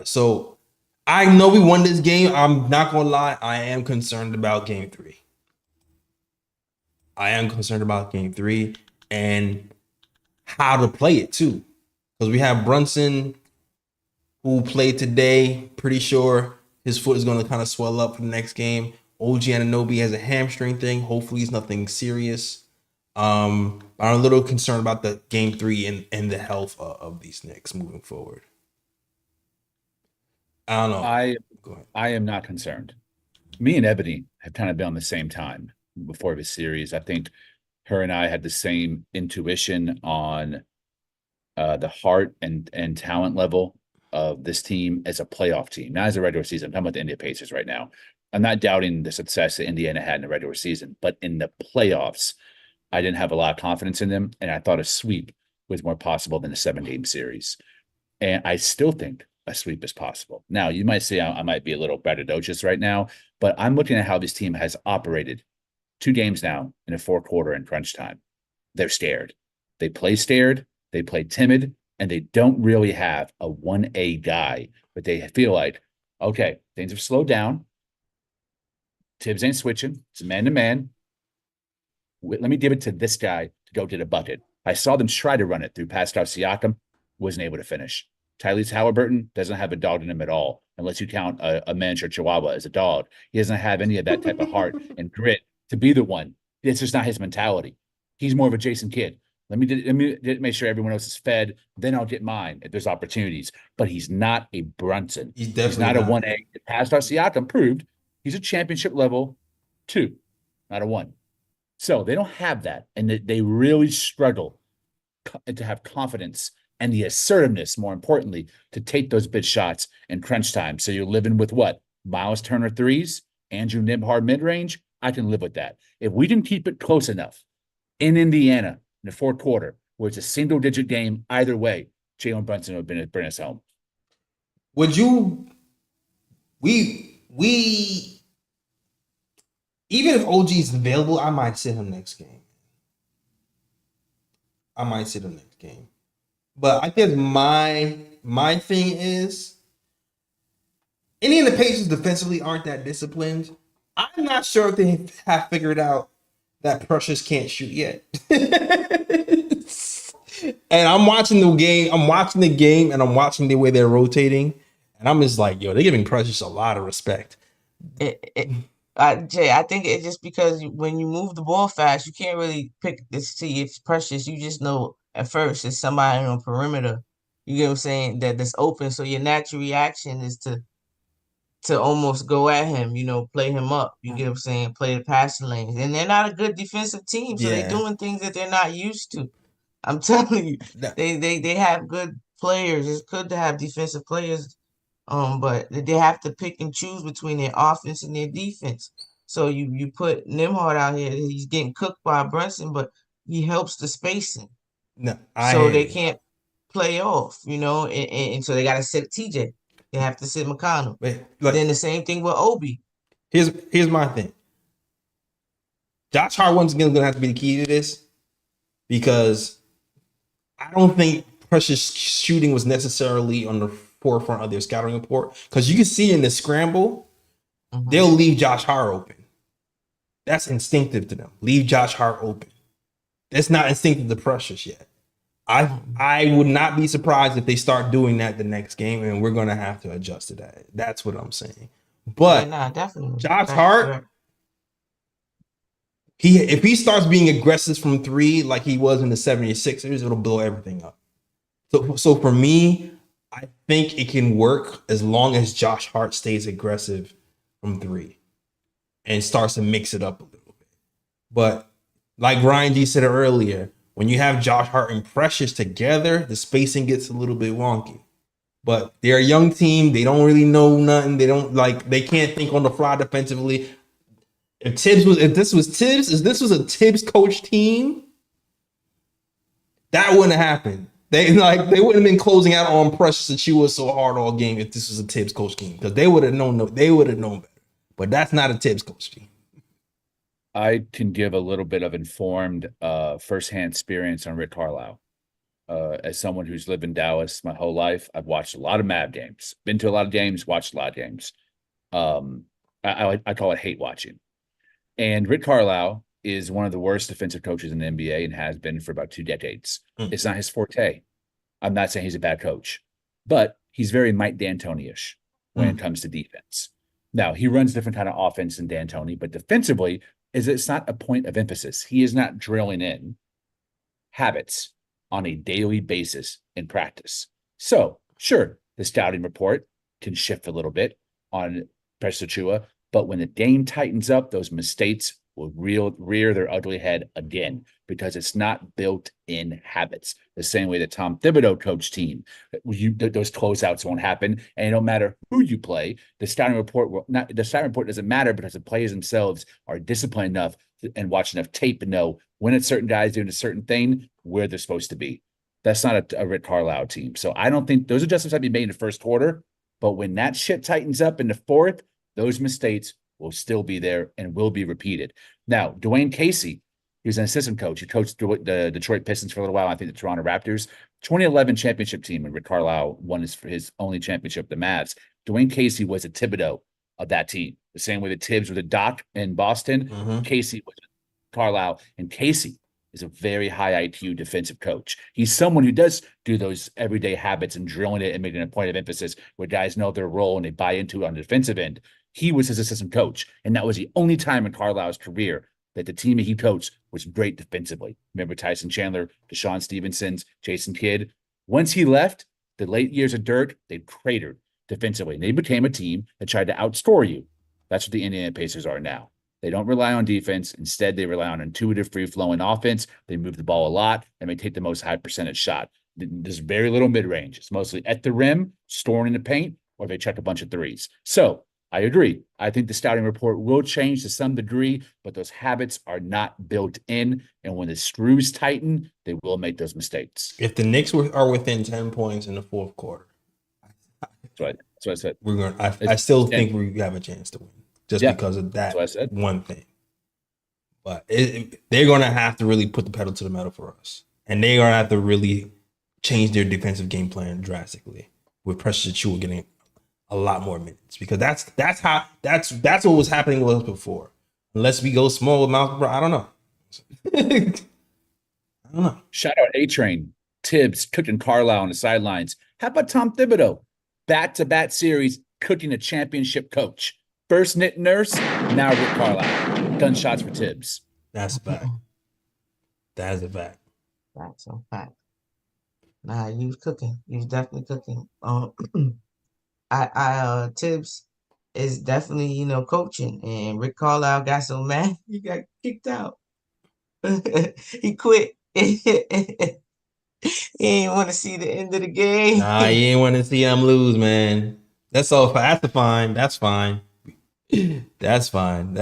So I know we won this game. I'm not gonna lie. I am concerned about game 3. I am concerned about game 3 and how to play it too. Because we have Brunson who played today. Pretty sure his foot is going to kind of swell up for the next game. OG Anunoby has a hamstring thing. Hopefully it's nothing serious. I'm a little concerned about the game 3 and the health of these Knicks moving forward. I don't know. I am not concerned. Me and Ebony have kind of been on the same time before this series. I think her and I had the same intuition on the heart and talent level of this team as a playoff team, not as a regular season. I'm talking about the Indiana Pacers right now. I'm not doubting the success that Indiana had in the regular season, but in the playoffs, I didn't have a lot of confidence in them, and I thought a sweep was more possible than a 7-game series. And I still think a sweep is possible. Now, you might say I might be a little braggadocious right now, but I'm looking at how this team has operated 2 games now in a 4-quarter in crunch time. They're scared. They play scared. They play timid, and they don't really have a 1A guy, but they feel like, okay, things have slowed down. Tibbs ain't switching. It's man-to-man. Let me give it to this guy to go get a bucket. I saw them try to run it through Pascal Siakam, wasn't able to finish. Tyrese Halliburton doesn't have a dog in him at all, unless you count a miniature Chihuahua as a dog. He doesn't have any of that type of heart and grit to be the one. It's just not his mentality. He's more of a Jason Kidd. Let me make sure everyone else is fed. Then I'll get mine if there's opportunities. But he's not a Brunson. He's not a 1A. Pascal Siakam proved he's a championship level 2, not a 1. So they don't have that, and they really struggle to have confidence and the assertiveness, more importantly, to take those big shots in crunch time. So you're living with what? Miles Turner threes, Andrew Nembhard mid-range. I can live with that. If we didn't keep it close enough in Indiana in the 4th quarter, where it's a single-digit game either way, Jalen Brunson would bring us home. Would you? Even if OG is available, I might sit him next game. But I guess my thing is, any of the Pacers defensively aren't that disciplined. I'm not sure if they have figured out that Precious can't shoot yet. And I'm watching the game, and I'm watching the way they're rotating, and I'm just like, yo, they're giving Precious a lot of respect. Jay, I think it's just because when you move the ball fast, you can't really pick to see if it's Precious. You just know at first it's somebody on perimeter. You get what I'm saying? That's open. So your natural reaction is to to almost go at him, play him up. You get what I'm saying? Play the passing lanes. And they're not a good defensive team, so they're Yeah. doing things that they're not used to. I'm telling you, That- they have good players. It's good to have defensive players, but they have to pick and choose between their offense and their defense. So you put Nimhard out here, he's getting cooked by Brunson, but he helps the spacing. no, I So hear they you. can't play off, and so they got to sit TJ. They have to sit McConnell. But Then like, the same thing with Obi. here's my thing. Josh Hart once again is gonna have to be the key to this because I don't think precious shooting was necessarily on the forefront of their scouting report. Because you can see in the scramble, they'll leave Josh Hart open. That's instinctive to them. Leave Josh Hart open. That's not instinctive to Precious yet. I would not be surprised if they start doing that the next game, and we're gonna have to adjust to that. That's what I'm saying. But Nah, definitely. Josh Right, Hart, right. if he starts being aggressive from three like he was in the 76ers, it'll blow everything up. So for me, I think it can work as long as Josh Hart stays aggressive from three and starts to mix it up a little bit. But like Ryan G said earlier, when you have Josh Hart and Precious together, the spacing gets a little bit wonky. But they're a young team. They don't really know nothing. They can't think on the fly defensively. If this was a Tibbs coach team, that wouldn't have happened. They wouldn't have been closing out on Precious and she was so hard all game if this was a Tibbs coach team. Because they would have known better. But that's not a Tibbs coach team. I can give a little bit of informed firsthand experience on Rick Carlisle. As someone who's lived in Dallas my whole life, I've watched a lot of Mavs games, been to a lot of games, watched a lot of games. I call it hate watching. And Rick Carlisle is one of the worst defensive coaches in the NBA and has been for about 2 decades. It's not his forte. I'm not saying he's a bad coach, but he's very Mike D'Antoni-ish when it comes to defense. Now, he runs different kind of offense than D'Antoni, but defensively, it's not a point of emphasis. He is not drilling in habits on a daily basis in practice. So, sure, the scouting report can shift a little bit on Precious Achiuwa, but when the game tightens up, those mistakes will rear their ugly head again because it's not built in habits. The same way that Tom Thibodeau coached team, those closeouts won't happen, and it don't matter who you play. The scouting report doesn't matter because the players themselves are disciplined enough and watch enough tape to know when a certain guy's doing a certain thing, where they're supposed to be. That's not a Rick Carlisle team. So I don't think those adjustments have to be made in the first quarter. But when that shit tightens up in the fourth, those mistakes will still be there and will be repeated. Now, Dwayne Casey, he was an assistant coach. He coached the Detroit Pistons for a little while. I think the Toronto Raptors. 2011 championship team, and Rick Carlisle won his only championship, the Mavs. Dwayne Casey was a Thibodeau of that team. The same way that Tibbs was a Doc in Boston, Casey was Carlisle, and Casey is a very high IQ defensive coach. He's someone who does do those everyday habits and drilling it and making a point of emphasis where guys know their role and they buy into it on the defensive end. He was his assistant coach, and that was the only time in Carlisle's career that the team that he coached was great defensively. Remember Tyson Chandler, Deshaun Stevenson's, Jason Kidd? Once he left, the late years of Dirk, they cratered defensively, and they became a team that tried to outscore you. That's what the Indiana Pacers are now. They don't rely on defense. Instead, they rely on intuitive, free-flowing offense. They move the ball a lot, and they take the most high-percentage shot. There's very little mid-range. It's mostly at the rim, storing in the paint, or they check a bunch of threes. So I agree. I think the scouting report will change to some degree, but those habits are not built in. And when the screws tighten, they will make those mistakes. If the Knicks are within 10 points in the fourth quarter, That's what I said. I still think we have a chance to win just because of that one thing. But they're going to have to really put the pedal to the metal for us. And they're going to have to really change their defensive game plan drastically with Precious Achiuwa getting a lot more minutes, because that's what was happening with us before. Unless we go small with Malcolm, I don't know. I don't know. Shout out A-Train, Tibbs, cooking Carlisle on the sidelines. How about Tom Thibodeau? Bat-to-bat series, cooking a championship coach. First Nick Nurse, now Rick Carlisle. Gunshots for Tibbs. That's a fact. That is a fact. That's a fact. Nah, you was cooking. You was definitely cooking. Tibbs is definitely, coaching. And Rick Carlisle got so mad he got kicked out. He quit. He didn't want to see the end of the game. Nah, you ain't want to see them lose, man. That's all. That's fine. That's fine. That's fine.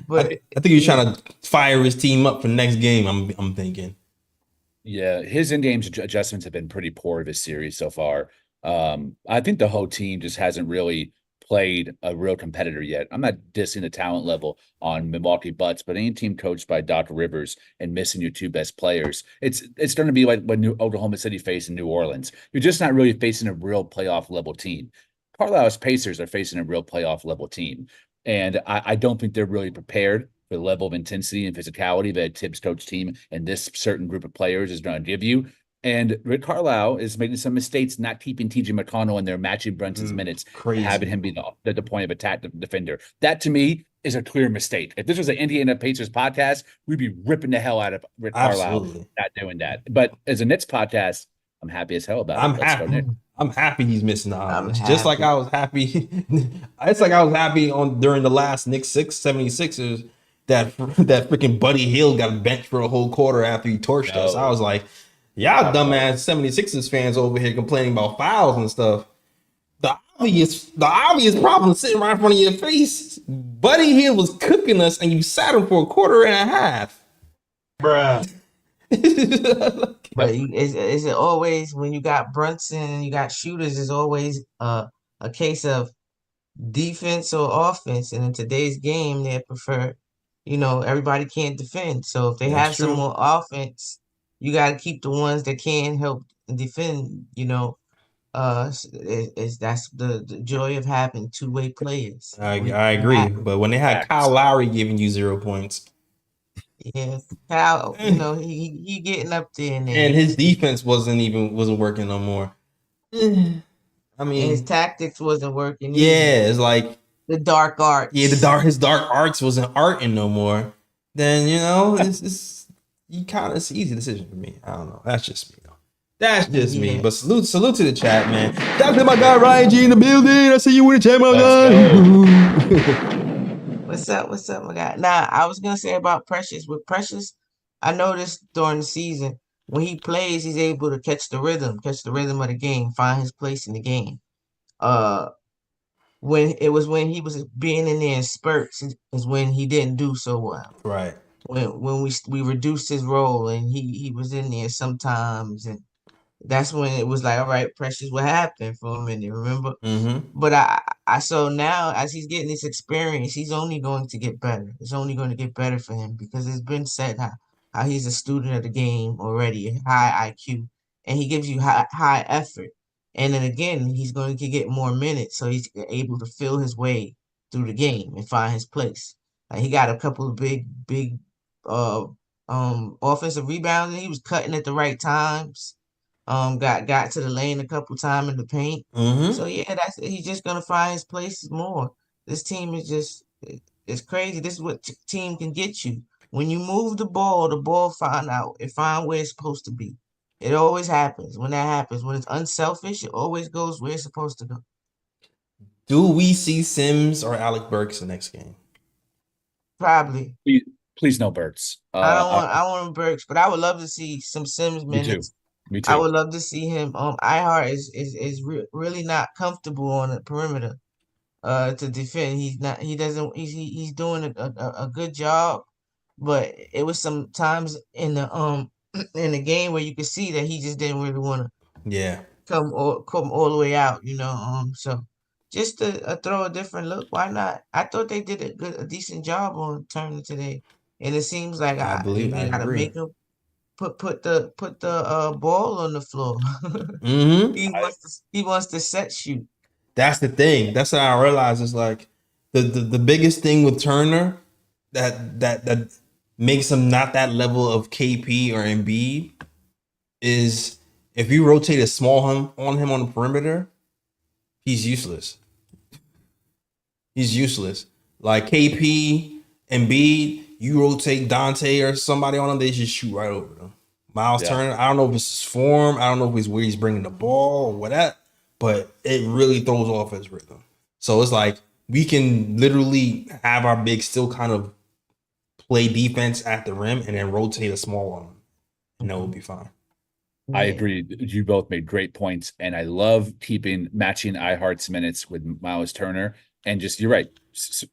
But I think he's trying to fire his team up for the next game. I'm thinking. Yeah, his in-game adjustments have been pretty poor this series so far. I think the whole team just hasn't really played a real competitor yet. I'm not dissing the talent level on Milwaukee Bucks, but any team coached by Doc Rivers and missing your two best players, it's going to be like when Oklahoma City faced New Orleans. You're just not really facing a real playoff level team. Carlisle's Pacers are facing a real playoff level team, and I don't think they're really prepared for the level of intensity and physicality that a Tibbs coach team and this certain group of players is going to give you. And Rick Carlisle is making some mistakes, not keeping TJ McConnell in there, matching Brunson's minutes, crazy. having him be the point of attack defender. That to me is a clear mistake. If this was an Indiana Pacers podcast, we'd be ripping the hell out of Rick Carlisle, not doing that. But as a Knicks podcast, I'm happy as hell about it. Let's go, Nick. I'm happy he's missing the offense. Just like I was happy. It's like I was happy during the last Knicks 76ers that freaking Buddy Hield got benched for a whole quarter after he torched us. I was like, y'all dumbass 76ers fans over here complaining about fouls and stuff. The obvious problem sitting right in front of your face. Buddy Hield was cooking us and you sat him for a quarter and a half. Bruh. But is it always when you got Brunson and you got shooters, is always a case of defense or offense? And in today's game, they prefer, everybody can't defend. So if they have some more offense, you got to keep the ones that can help defend. That's the joy of having two-way players. I agree, but when they had Kyle Lowry giving you 0 points. Yeah, Kyle, he getting up there, and his defense wasn't working no more. I mean, and his tactics wasn't working. Yeah, it's like the dark arts. Yeah, his dark arts wasn't arting no more. Then it's it's easy decision for me. I don't know. That's just me though. That's just me. But salute to the chat, man. Shout out to my guy Ryan G in the building. I see you in the chat, my guy. What's up, my guy? Nah, I was gonna say about Precious. With Precious, I noticed during the season when he plays, he's able to catch the rhythm of the game, find his place in the game. When he was being in there in spurts is when he didn't do so well. Right. When we reduced his role and he was in there sometimes, and that's when it was like, all right, Precious, what happened for a minute, remember? Mm-hmm. But I so now as he's getting this experience, he's only going to get better. It's only going to get better for him because it's been said how he's a student of the game already, high IQ, and he gives you high effort. And then again, he's going to get more minutes, so he's able to feel his way through the game and find his place. Like he got a couple of big offensive rebounds, and he was cutting at the right times. Got to the lane a couple times in the paint. Mm-hmm. So yeah, he's just gonna find his places more. This team is it's crazy. This is what team can get you. When you move the ball find where it's supposed to be. It always happens. When that happens, when it's unselfish, it always goes where it's supposed to go. Do we see Sims or Alec Burks the next game? Probably. Please no Burks. I want Burks, but I would love to see some Sims minutes. Me too. I would love to see him. Ihart is really not comfortable on the perimeter to defend. He's doing a good job, but it was some times in the in the game where you could see that he just didn't really want to come all the way out, so just to throw a different look, why not? I thought they did a decent job on Turner today, and it seems like I gotta make him put the ball on the floor. Mm-hmm. He wants to set shoot. That's the thing. That's what I realized. Is like the biggest thing with Turner that makes him not that level of KP or Embiid is if you rotate a small on him on the perimeter, he's useless. He's useless. Like KP, Embiid, you rotate Dante or somebody on him, they just shoot right over them. Miles Turner, I don't know if it's his form, I don't know if it's where he's bringing the ball or what that, but it really throws off his rhythm. So it's like we can literally have our big still kind of play defense at the rim and then rotate a small on them, and that would be fine. I Yeah. agree. You both made great points, and I love matching iHeart's minutes with Miles Turner. And just you're right,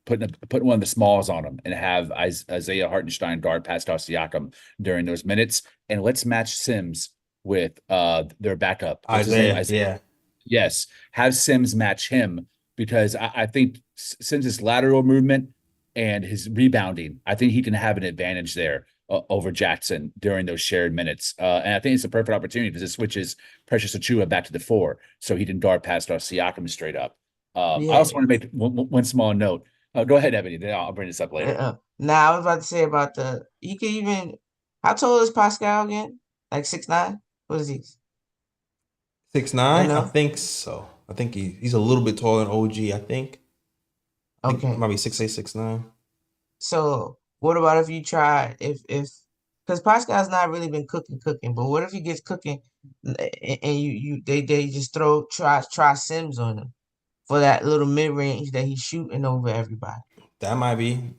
putting one of the smalls on him and have Isaiah Hartenstein guard Pascal Siakam during those minutes, and let's match Sims with their backup. What's his name? Isaiah, yeah. Yes, have Sims match him because I think Sims' lateral movement and his rebounding, I think he can have an advantage there over Jackson during those shared minutes. And I think it's a perfect opportunity because it switches Precious Achua back to the 4, so he can dart past our Siakam straight up. I Yeah. also want to make one small note. Go ahead, Ebony. Then I'll bring this up later. Now I was about to say about he could even, how tall is Pascal again? Like 6'9"? What is he? 6'9", I No? think so. I think he's a little bit taller than OG. I think Okay. might be 6'8", 6'9". So what about if you try if because Pascal's not really been cooking, but what if he gets cooking and they just try Sims on him for that little mid range that he's shooting over everybody? That might be.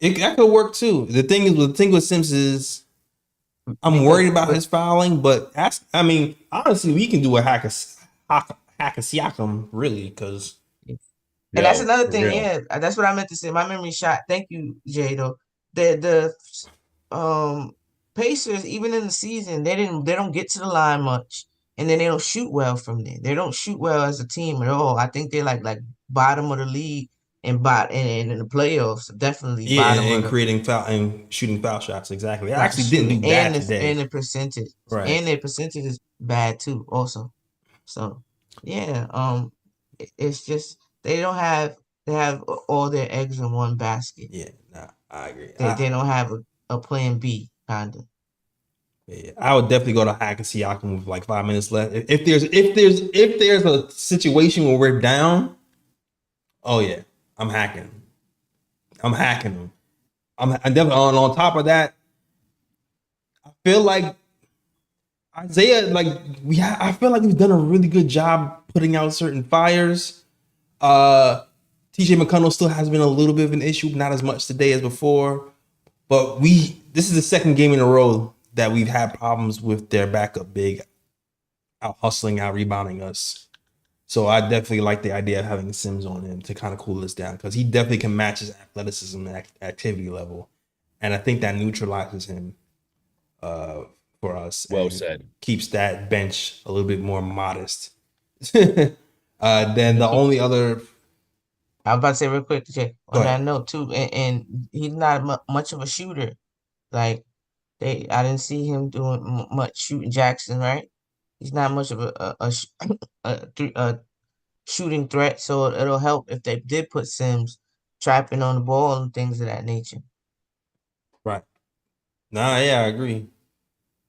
That could work too. The thing with Sims is I'm Because worried about but his fouling, but honestly, we can do a hack a Siakam really because and that's Yo, another for thing, real. yeah. That's what I meant to say. My memory shot. Thank you, Jay. Though the Pacers, even in the season, they don't get to the line much, and then they don't shoot well from there. They don't shoot well as a team at all. I think they're like bottom of the league and in the playoffs, definitely yeah, bottom of and the creating foul and shooting foul shots exactly. I shot actually didn't shooting do that and today. the percentage Right. and their percentage is bad too, also. So yeah, it's just they don't have they have all their eggs in one basket. Yeah, nah, I agree. They don't have a plan B kind of. Yeah, I would definitely go to hack and Siakam with like 5 minutes left. If there's a situation where we're down, oh yeah, I'm hacking. I'm hacking them. I'm definitely on top of that. I feel like Isaiah, I feel like we've done a really good job putting out certain fires. TJ McConnell still has been a little bit of an issue, not as much today as before. But this is the second game in a row that we've had problems with their backup big out hustling, out rebounding us. So I definitely like the idea of having Sims on him to kind of cool us down because he definitely can match his athleticism and activity level. And I think that neutralizes him for us Well and said. keeps that bench a little bit more modest. Then the only other. I was about to say real quick, Jay, Go on that ahead. note too, and he's not much of a shooter. Like I didn't see him doing much shooting Jackson, right? He's not much of a shooting threat, so it'll help if they did put Sims trapping on the ball and things of that nature. Right. Nah, yeah, I agree.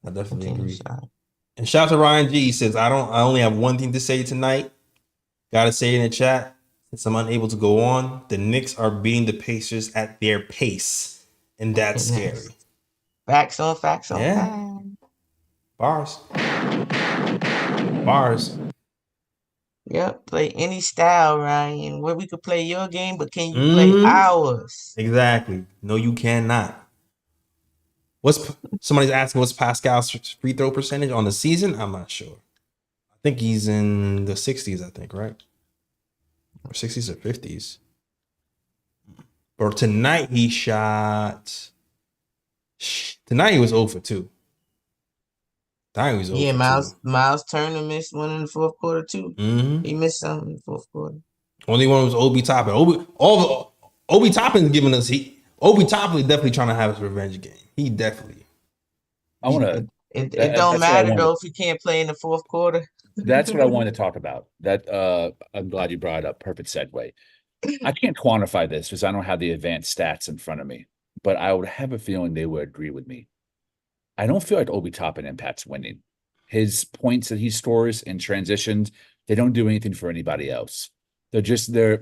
I definitely Continue, agree. sorry. And shout out to Ryan G. He says, I only have one thing to say tonight. Gotta say in the chat, since I'm unable to go on, the Knicks are beating the Pacers at their pace. And that's Okay, nice. scary. Facts on facts on Yeah. facts. Bars. Bars. Yep, play any style, Ryan. Where we could play your game, but can you play Mm-hmm. ours? Exactly. No, you cannot. Somebody's asking what's Pascal's free throw percentage on the season? I'm not sure. I think he's in the 60s, I think, right? Or 60s or 50s. But tonight he shot. Tonight he was 0 for 2. Tonight he was 0 Yeah, for 2. Miles Turner missed one in the fourth quarter too. Mm-hmm. He missed something in the fourth quarter. Only one was Obi Toppin. Obi Toppin's giving us Obi Toppin is definitely trying to have his revenge game. He definitely. I want to. It don't That's what I matter wanted. though if you can't play in the fourth quarter. That's what I wanted to talk about. I'm glad you brought it up. Perfect segue. I can't quantify this because I don't have the advanced stats in front of me, but I would have a feeling they would agree with me. I don't feel like Obi Toppin impacts winning. His points that he scores in transitions, they don't do anything for anybody else. They're.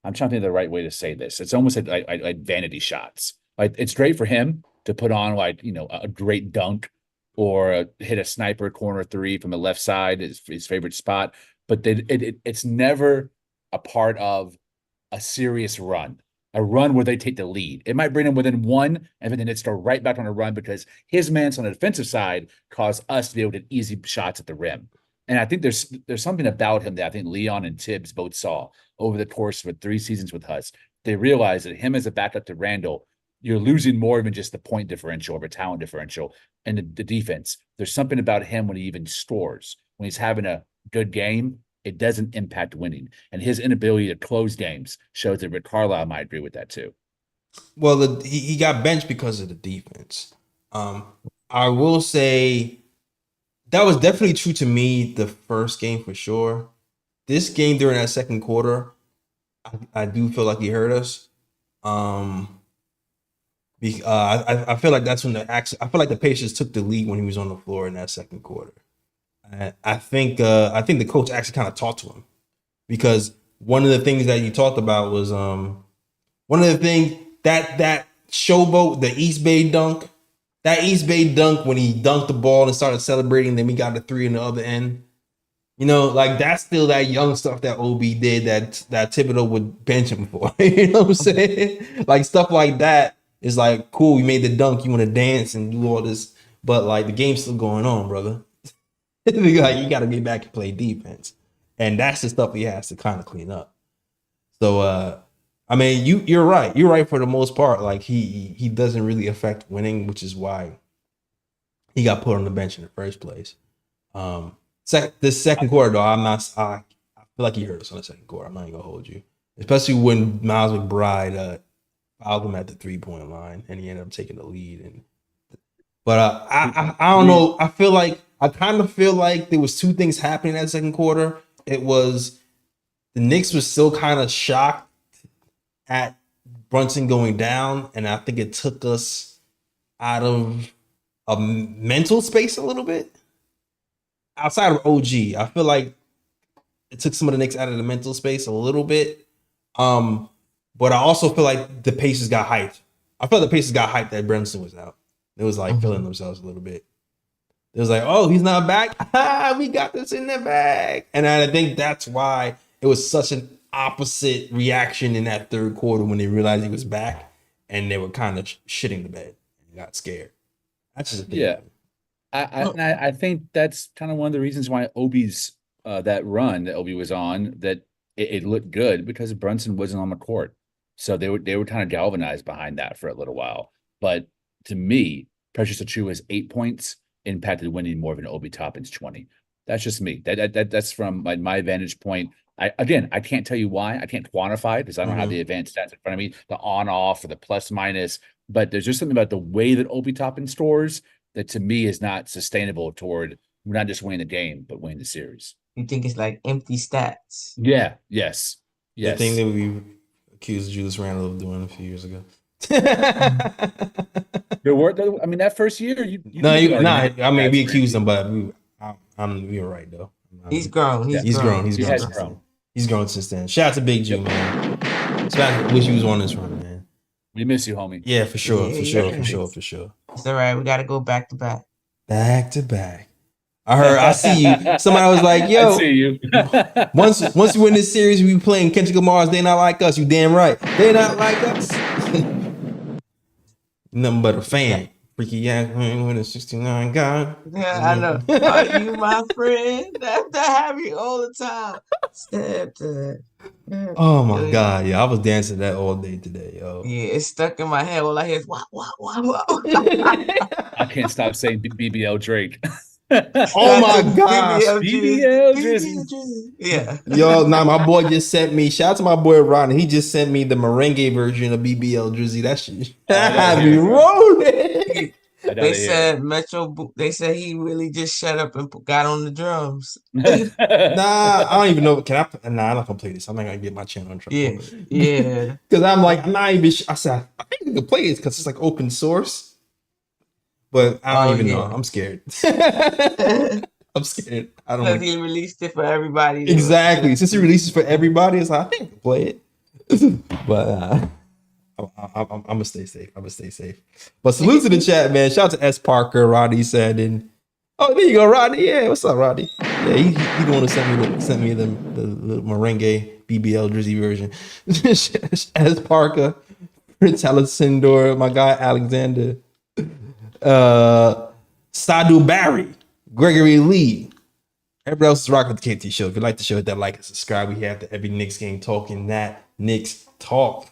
I'm trying to think of the right way to say this. It's almost like vanity shots. Like it's great for him to put on a great dunk or hit a sniper corner three from the left side, his favorite spot. But it's never a part of a serious run, a run where they take the lead. It might bring them within one, and then it's start right back on a run because his man's on the defensive side caused us to be able to get easy shots at the rim. And I think there's something about him that I think Leon and Tibbs both saw over the course of 3 seasons with us. They realized that him as a backup to Randall, you're losing more than just the point differential or talent differential and the defense. There's something about him when he even scores, when he's having a good game, it doesn't impact winning. And his inability to close games shows that Rick Carlisle might agree with that too. Well, he got benched because of the defense. I will say that was definitely true to me the first game for sure. This game during that second quarter, I do feel like he hurt us. I feel like that's when I feel like the Pacers took the lead when he was on the floor in that second quarter. I think the coach actually kind of talked to him because one of the things that you talked about was one of the things that showboat, the East Bay dunk when he dunked the ball and started celebrating, then we got the 3 in the other end. You know, like that's still that young stuff that OB did that Thibodeau would bench him for. You know what I'm saying? Like stuff like that is like cool. You made the dunk, you want to dance and do all this, but like the game's still going on, brother. Like you got to get back and play defense, and that's the stuff he has to kind of clean up. So, I mean, you're right. You're right for the most part. Like he doesn't really affect winning, which is why he got put on the bench in the first place. This second quarter though, I feel like he hurt us on the second quarter. I'm not even gonna hold you, especially when Miles McBride fouled him at the 3-point line, and he ended up taking the lead. But I don't know. I kind of feel like there was 2 things happening in that second quarter. It was the Knicks was still kind of shocked at Brunson going down, and I think it took us out of a mental space a little bit. Outside of OG, I feel like it took some of the Knicks out of the mental space a little bit. But I also feel like the Pacers got hyped. I felt the Pacers got hyped that Brunson was out. It was like feeling themselves a little bit. It was like, oh, he's not back. We got this in the bag. And I think that's why it was such an opposite reaction in that third quarter when they realized he was back, and they were kind of shitting the bed and got scared. That's just a thing. Yeah. I think that's kind of one of the reasons why Obi's that run that Obi was on, that it looked good because Brunson wasn't on the court. So they were kind of galvanized behind that for a little while. But to me, Precious Achiuwa's 8 points impacted winning more than Obi Toppin's 20. That's just me. That's from my vantage point. I can't tell you why. I can't quantify it because I don't have the advanced stats in front of me, the on-off or the plus-minus. But there's just something about the way that Obi Toppin scores that to me is not sustainable toward not just winning the game, but winning the series. You think it's like empty stats? Yeah. Yes. The thing that we accused Julius Randle of doing a few years ago. There were, I mean, that first year, we accused him, but we were right though. He's grown. He's grown. He's grown since then. Shout out to Big Jew, man. Wish he was on this run, man. We miss you, homie. Yeah, for sure. It's all right. We got to go back to back. Back to back. I see you. Somebody was like, yo. I see you. once we win this series, we playing Kendrick Lamar's They Not Like Us. You damn right. They not like us. Nothing but a fan. Freaky Yak with a 69 guy. Yeah, I know. Are you my friend? That have you all the time. Step to that. Oh my God. Yeah, I was dancing that all day today, yo. Yeah, it's stuck in my head. All I hear is wow. I can't stop saying BBL Drake. Oh my gosh. BBL Drizzy. Yeah. Yo, my boy just sent me. Shout out to my boy Ron. He just sent me the merengue version of BBL Drizzy. That shit had me rolling. They said they said he really just shut up and got on the drums. Nah, I don't even know. I'm not gonna play this. I'm not gonna get my channel in trouble. Yeah. Because I'm not even. I said I think we can play it because it's like open source. But I don't even know. I'm scared. I'm scared. I don't know. Because he released it for everybody. Exactly. Since he releases for everybody, it's like, I think I can play it. But I'm going to stay safe. But salute to the chat, man. Shout out to S. Parker, Roddy said. And oh, there you go, Roddy. Yeah, what's up, Roddy? Yeah, he the one who sent me the merengue BBL jersey version. As Parker, Prince Alessandro, my guy Alexander, Sadu Barry, Gregory Lee. Everybody else is rocking with the KT show. If you like the show, hit that like and subscribe. We have the every Knicks game talking that Knicks talk.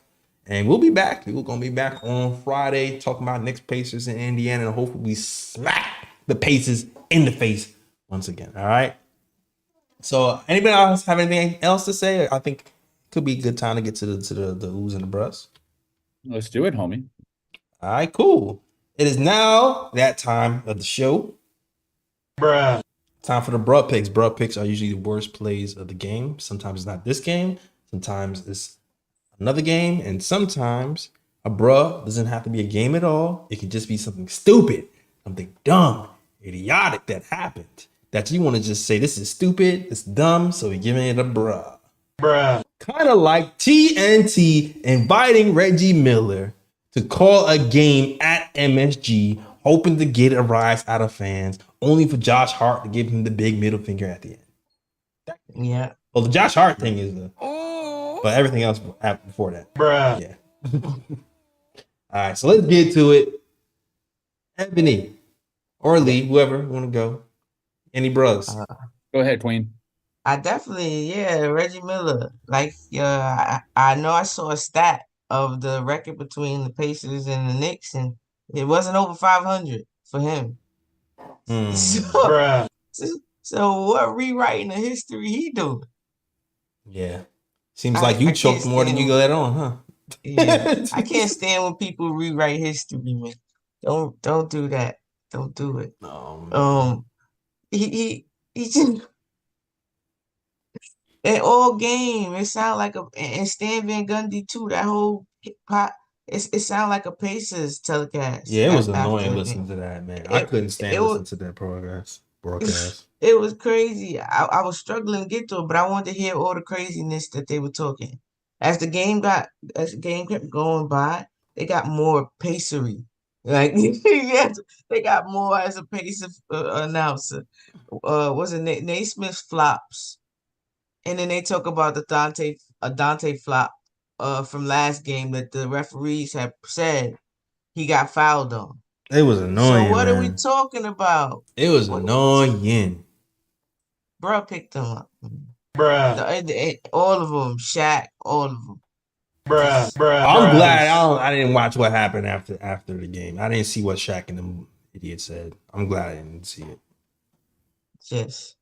And we'll be back. We're going to be back on Friday talking about Knicks, Pacers, in Indiana. And hopefully we smack the Pacers in the face once again. All right. So anybody else have anything else to say? I think it could be a good time to get to the oohs and the bruhs. Let's do it, homie. All right, cool. It is now that time of the show. Bruh. Time for the bruh picks. Bruh picks are usually the worst plays of the game. Sometimes it's not this game. Sometimes it's another game. And sometimes a bruh doesn't have to be a game at all. It can just be something stupid, something dumb, idiotic that happened that you want to just say, this is stupid, it's dumb, so we're giving it a bruh. Bruh. Kind of like TNT inviting Reggie Miller to call a game at MSG, hoping to get a rise out of fans, only for Josh Hart to give him the big middle finger at the end. Yeah. Well, the Josh Hart thing is but everything else happened before that. Bruh. Yeah. All right, so let's get to it. Ebony or Lee, whoever want to go. Any bros? Go ahead, Queen. I definitely, Reggie Miller. Like, I know I saw a stat of the record between the Pacers and the Knicks, and it wasn't over 500 for him. So, Bruh. so what rewriting the history he doing? Yeah. Seems like you choked more than you let on, huh? Yeah, I can't stand when people rewrite history, man. Don't do that. Don't do it. No, He just in all game. It sound like and Stan Van Gundy too. That whole hip hop. It sound like a Pacers telecast. Yeah, it was after annoying the listening game. to that, man. I couldn't stand listening to that broadcast. It was crazy. I was struggling to get to it, but I wanted to hear all the craziness that they were talking. As the game kept going by, they got more pacery. Like yes, they got more as a pacer announcer. Was it Naismith flops, and then they talk about the Dante flop from last game that the referees had said he got fouled on. It was annoying. So what man. are we talking about? It was annoying. Bro picked them up. Bruh. All of them, Shaq, all of them. Bruh. I'm glad I didn't watch what happened after the game. I didn't see what Shaq and them idiots said. I'm glad I didn't see it. Just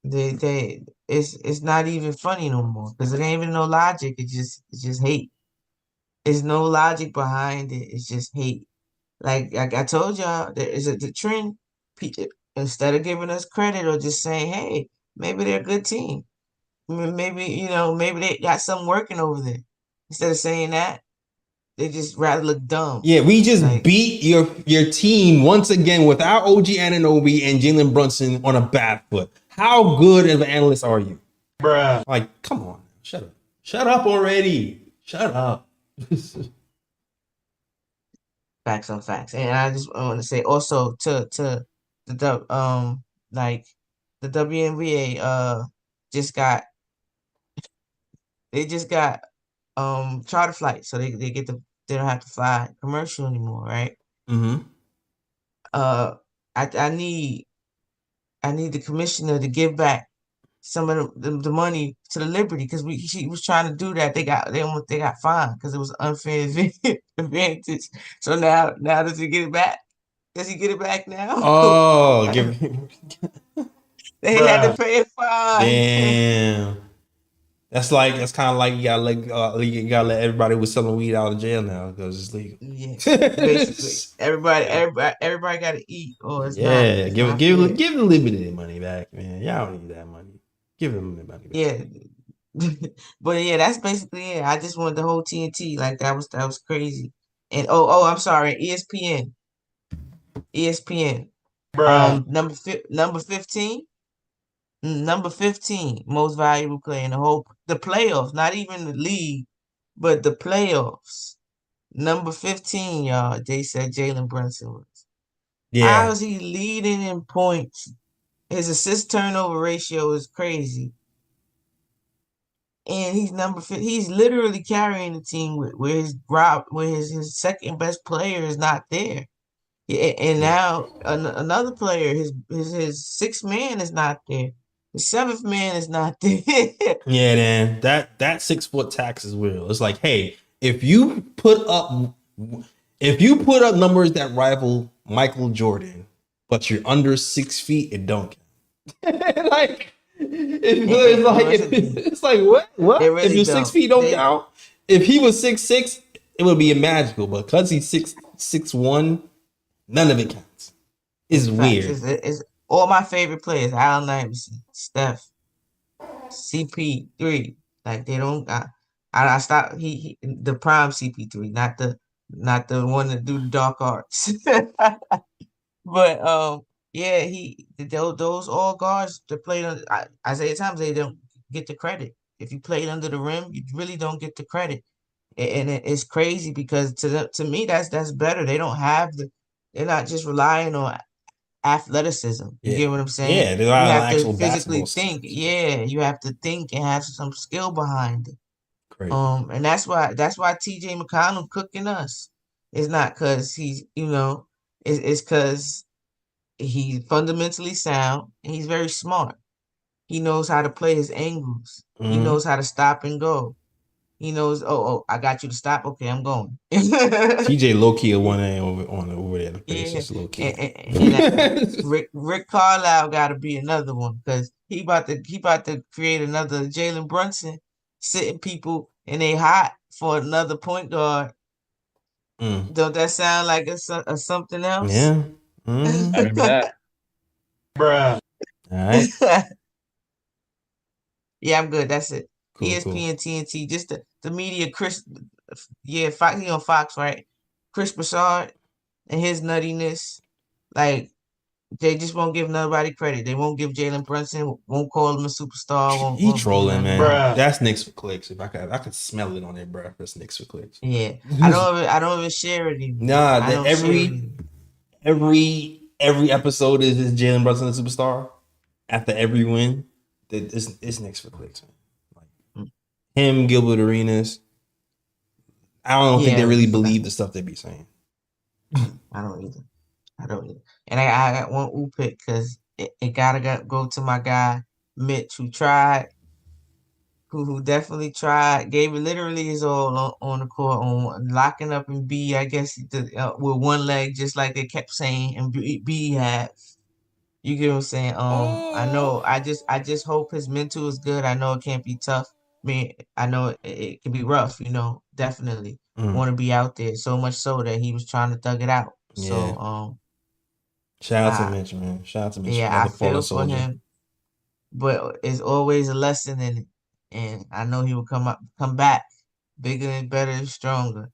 it's not even funny no more because it ain't even no logic. It's just hate. There's no logic behind it. It's just hate. Like I told y'all, there is the trend. Instead of giving us credit or just saying, hey, maybe they're a good team. Maybe maybe they got something working over there. Instead of saying that, they just rather look dumb. Yeah, we just beat your team once again without OG Anunoby and Jalen Brunson on a bad foot. How good of an analyst are you? Bruh. Like, come on, shut up. Shut up already. Shut up. Facts on facts. And I just want to say also to the like the WNBA just got charter flights, so they don't have to fly commercial anymore, right? Mm-hmm. I need the commissioner to give back some of the money to the Liberty because she was trying to do that. They got fined because it was unfair advantage. So now does he get it back? Does he get it back now? Oh, they had to pay a fine. Damn. That's kind of like you gotta let everybody who's selling weed out of jail now because it's legal. Yeah, basically everybody got to eat, or it's not. Give the Liberty their money back, man. Y'all don't need that money. Give them the money back. Yeah, but yeah, that's basically it. I just wanted the whole TNT. Like that was crazy. And I'm sorry, ESPN. Bruh. Number 15. Number 15 most valuable player in the playoffs, not even the league, but the playoffs. Number 15, y'all. They said Jalen Brunson was. Yeah. How is he leading in points? His assist turnover ratio is crazy. and he's number 50. He's literally carrying the team where his second best player is not there. Yeah, and Yeah. now another player, his sixth man is not there. The seventh man is not there. Yeah, man. That 6 foot tax is real. It's like, hey, if you put up numbers that rival Michael Jordan, but you're under 6 feet, it don't count. Like it's like what? What? They If really you're 6 feet, don't count. If he was 6'6", it would be magical. But because he's 6'1", none of it counts. It's weird. It's all my favorite players: Allen Iverson, Steph, CP3. Like they don't. I stopped. The prime CP3, not the one that do the dark arts. But yeah, those all guards that played on Isaiah Thomas, they don't get the credit. If you played under the rim, you really don't get the credit, and it's crazy because to me that's better. They're not just relying on athleticism. You get what I'm saying? Yeah, they're You on have to actual physically basketball think. skills. Yeah, you have to think and have some skill behind it. Crazy. And that's why TJ McConnell cooking us. It's not because it's because he's fundamentally sound and he's very smart. He knows how to play his angles. He knows how to stop and go. He knows, I got you to stop. Okay, I'm going. TJ low key a 1A over there. The face Yeah, just low key. and Rick Carlisle got to be another one because he about to create another Jalen Brunson, sitting people and they hot for another point guard. Don't that sound like a something else? Yeah. I remember that. Bruh. All right. Yeah, I'm good. That's it. Cool, ESPN, TNT, just the media. Fox, he on Fox, right? Chris Broussard and his nuttiness, like they just won't give nobody credit. They won't give Jalen Brunson, won't call him a superstar. He Won't do trolling, none of man. that. Bruh. That's Knicks for clicks. If I could smell it on their breath. That's Knicks for clicks. Yeah, I don't even share it anymore. Nah, I don't share it anymore. every episode is Jalen Brunson the superstar. After every win, it's Knicks for clicks, man. Like him, Gilbert Arenas. I don't think they really believe the stuff they be saying. I don't either. And I got one ooh pick because it gotta go to my guy Mitch who tried, who definitely tried, gave it literally his all on the court on locking up in B. I guess with one leg, just like they kept saying, and B had. You get what I'm saying? I know. I just hope his mental is good. I know it can't be tough. I mean, I know it can be rough. Definitely want to be out there so much so that he was trying to thug it out. Yeah. So Shout out to Mitch, man. Shout out to Mitch. yeah, I Another feel fallen for soldier. him, but it's always a lesson in it, and I know he will come back bigger and better and stronger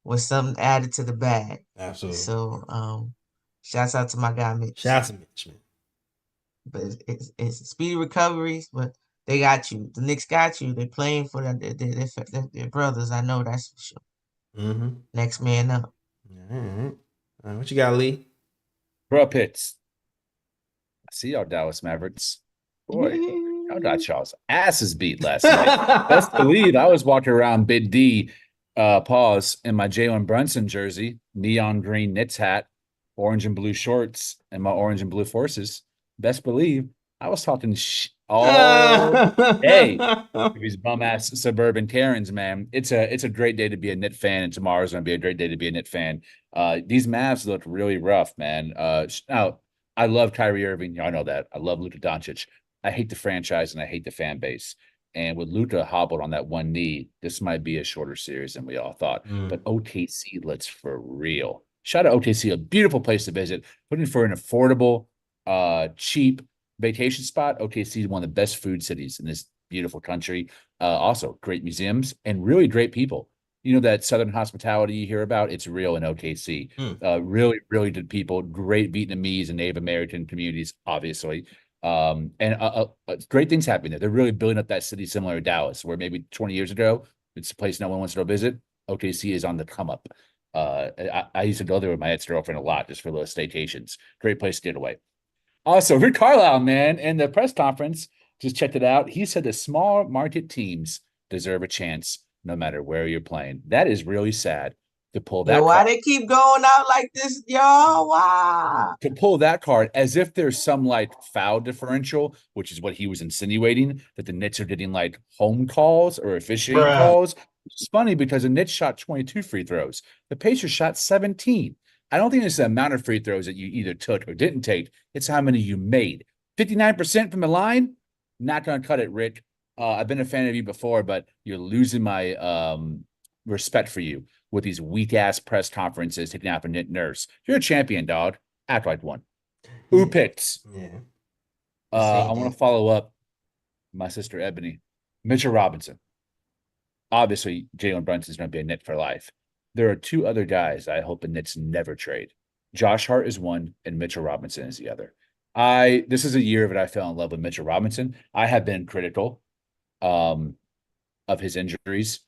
with something added to the bag. Absolutely. So shouts out to my guy Mitch. Shout out to Mitch, man. But it's speedy recoveries, but they got you. The Knicks got you. They're playing for their brothers. I know that's for sure. Next man up. All right. What you got, Lee? Bro, Pitts. I see y'all Dallas Mavericks. Boy, y'all got y'all's asses beat last night. Best believe I was walking around Big D, in my Jalen Brunson jersey, neon green knits hat, orange and blue shorts, and my orange and blue forces. Best believe I was talking all day to these bum ass suburban Karens, man. It's a great day to be a Knit fan, and tomorrow's gonna be a great day to be a Knit fan. These Mavs look really rough, man. Now I love Kyrie Irving. Y'all know that. I love Luka Doncic. I hate the franchise and I hate the fan base. And with Luka hobbled on that one knee, this might be a shorter series than we all thought. But OKC looks for real. Shout out OKC, a beautiful place to visit. Looking for an affordable, cheap vacation spot. OKC is one of the best food cities in this beautiful country. Also, great museums and really great people. You know, that Southern hospitality you hear about, it's real in OKC. Really, really good people, great Vietnamese and Native American communities, obviously. And great things happening there. They're really building up that city similar to Dallas, where maybe 20 years ago, it's a place no one wants to go visit. OKC is on the come up. I used to go there with my ex-girlfriend a lot just for little staycations. Great place to get away. Also, Rick Carlisle, man, in the press conference, just checked it out. He said the small market teams deserve a chance no matter where you're playing. That is really sad to pull that Yo, why card. they keep going out like this, y'all? Why? To pull that card as if there's some like foul differential, which is what he was insinuating, that the Knicks are getting like home calls or officiating calls. It's funny because the Knicks shot 22 free throws. The Pacers shot 17. I don't think it's the amount of free throws that you either took or didn't take. It's how many you made. 59% from the line, not going to cut it, Rick. I've been a fan of you before, but you're losing my respect for you with these weak-ass press conferences taking out for Nick Nurse. You're a champion, dog. Act like one. Who picks? Yeah. I want to follow up my sister Ebony. Mitchell Robinson. Obviously, Jalen Brunson is going to be a Knick for life. There are two other guys I hope the Knicks never trade. Josh Hart is one, and Mitchell Robinson is the other. This is a year that I fell in love with Mitchell Robinson. I have been critical of his injuries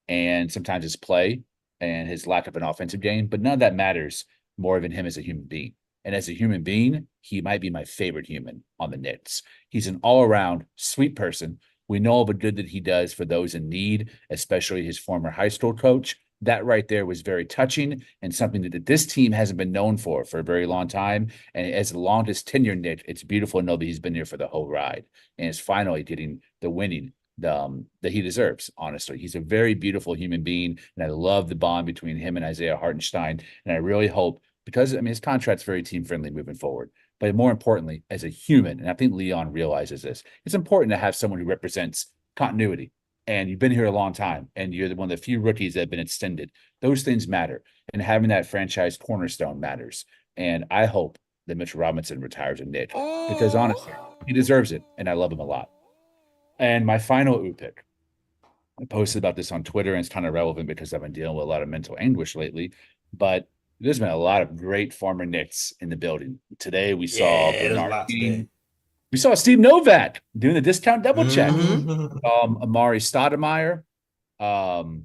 and sometimes his play and his lack of an offensive game, but none of that matters more than him as a human being. And as a human being, he might be my favorite human on the Knicks. He's an all-around sweet person. We know all the good that he does for those in need, especially his former high school coach. That right there was very touching and something that this team hasn't been known for a very long time. And as the longest tenure Knick, it's beautiful to know that he's been here for the whole ride and is finally getting the winning that he deserves. Honestly, he's a very beautiful human being, and I love the bond between him and Isaiah Hartenstein. And I really hope, because his contract's very team friendly moving forward, but more importantly, as a human, and I think Leon realizes this, it's important to have someone who represents continuity. And you've been here a long time, and you're one of the few rookies that have been extended. Those things matter, and having that franchise cornerstone matters. And I hope that Mitchell Robinson retires a Knick, because honestly, he deserves it, and I love him a lot. And my final pick, I posted about this on Twitter, and it's kind of relevant because I've been dealing with a lot of mental anguish lately. But there's been a lot of great former Knicks in the building. Today we saw Bernard King. We saw Steve Novak doing the discount double check. Amari Stoudemire, Stephon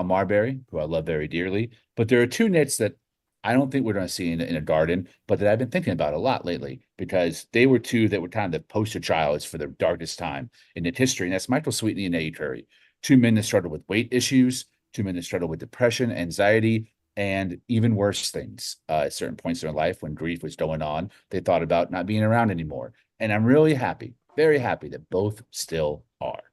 Marbury, who I love very dearly. But there are two Knicks that I don't think we're going to see in a garden, but that I've been thinking about a lot lately, because they were two that were kind of the poster childs for the darkest time in Knick history, and that's Michael Sweetney and Eddie Curry. Two men that struggled with weight issues, two men that struggled with depression, anxiety, and even worse things at certain points in their life when grief was going on. They thought about not being around anymore. And I'm really happy, very happy that both still are.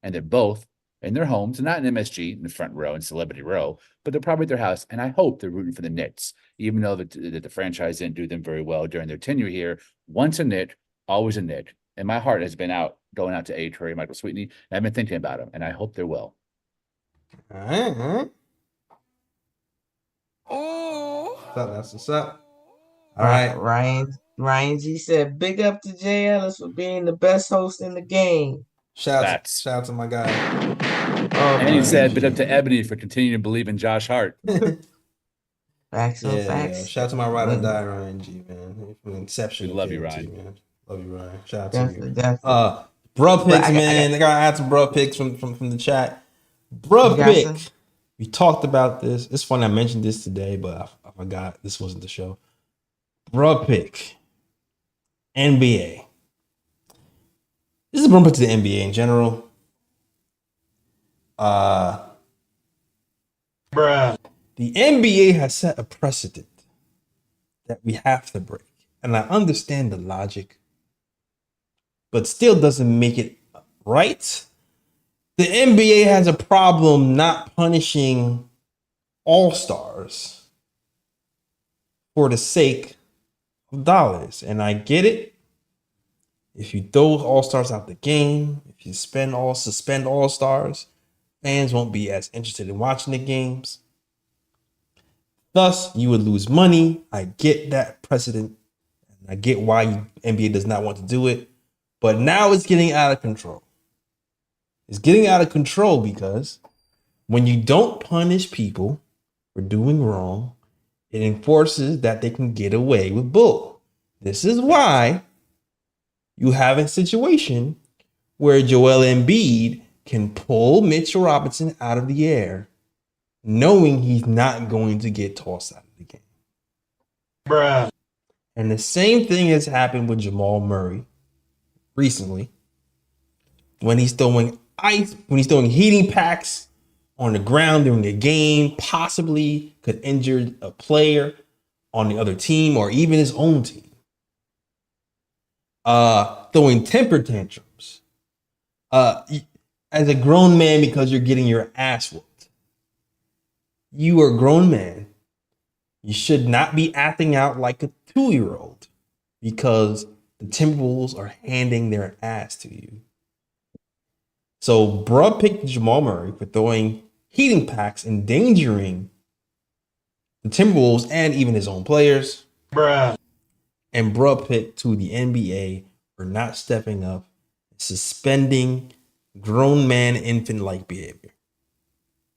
And they're both in their homes, and not in MSG in the front row and Celebrity Row, but they're probably at their house. And I hope they're rooting for the Knicks, even though the franchise didn't do them very well during their tenure here. Once a Knick, always a Knick. And my heart has been going out to A. Curry, Michael Sweetney. And I've been thinking about them, and I hope they're well. All right. That's what's up. All right. Ryan G said, big up to Jay Ellis for being the best host in the game. Shout out to my guy. And he said, big up to Ebony for continuing to believe in Josh Hart. Facts. Yeah. Shout out to my ride or die, Ryan G, man. From inception. We love you, Ryan. Man. Love you, Ryan. Shout out Definitely, to you. definitely. Bruh picks, man. I gotta add some bruh picks from the chat. Bruh pick. We talked about this. It's funny I mentioned this today, but I forgot this wasn't the show. Bruh pick. NBA. This is a bruh pick to the NBA in general. The NBA has set a precedent that we have to break. And I understand the logic, but still doesn't make it right. The NBA has a problem not punishing all-stars for the sake of dollars. And I get it. If you throw all-stars out the game, if you suspend all-stars, fans won't be as interested in watching the games. Thus, you would lose money. I get that precedent. I get why NBA does not want to do it. But now it's getting out of control. It's getting out of control because when you don't punish people for doing wrong, it enforces that they can get away with bull. This is why you have a situation where Joel Embiid can pull Mitchell Robinson out of the air, knowing he's not going to get tossed out of the game. And the same thing has happened with Jamal Murray recently when he's throwing ice, when he's throwing heating packs on the ground during a game, possibly could injure a player on the other team or even his own team. Throwing temper tantrums. As a grown man, because you're getting your ass whooped. You are a grown man. You should not be acting out like a 2-year-old because the Timberwolves are handing their ass to you. So bruh picked Jamal Murray for throwing heating packs, endangering the Timberwolves and even his own players. Bruh. And bruh picked to the NBA for not stepping up, suspending grown man infant-like behavior.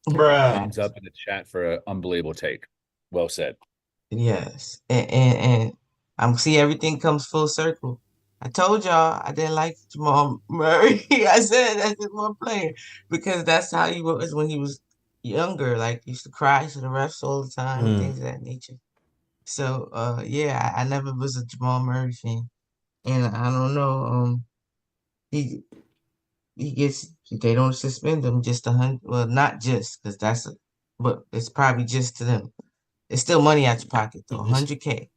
Bruh. Thumbs up in the chat for an unbelievable take. Well said. Yes, and I'm see everything comes full circle. I told y'all I didn't like Jamal Murray. I said that's just one player because that's how he was when he was younger. Like he used to cry to the refs all the time and things of that nature. So yeah, I never was a Jamal Murray fan, and I don't know. He gets they don't suspend him just 100. Well, not just because but it's probably just to them. It's still money out your pocket though, 100K.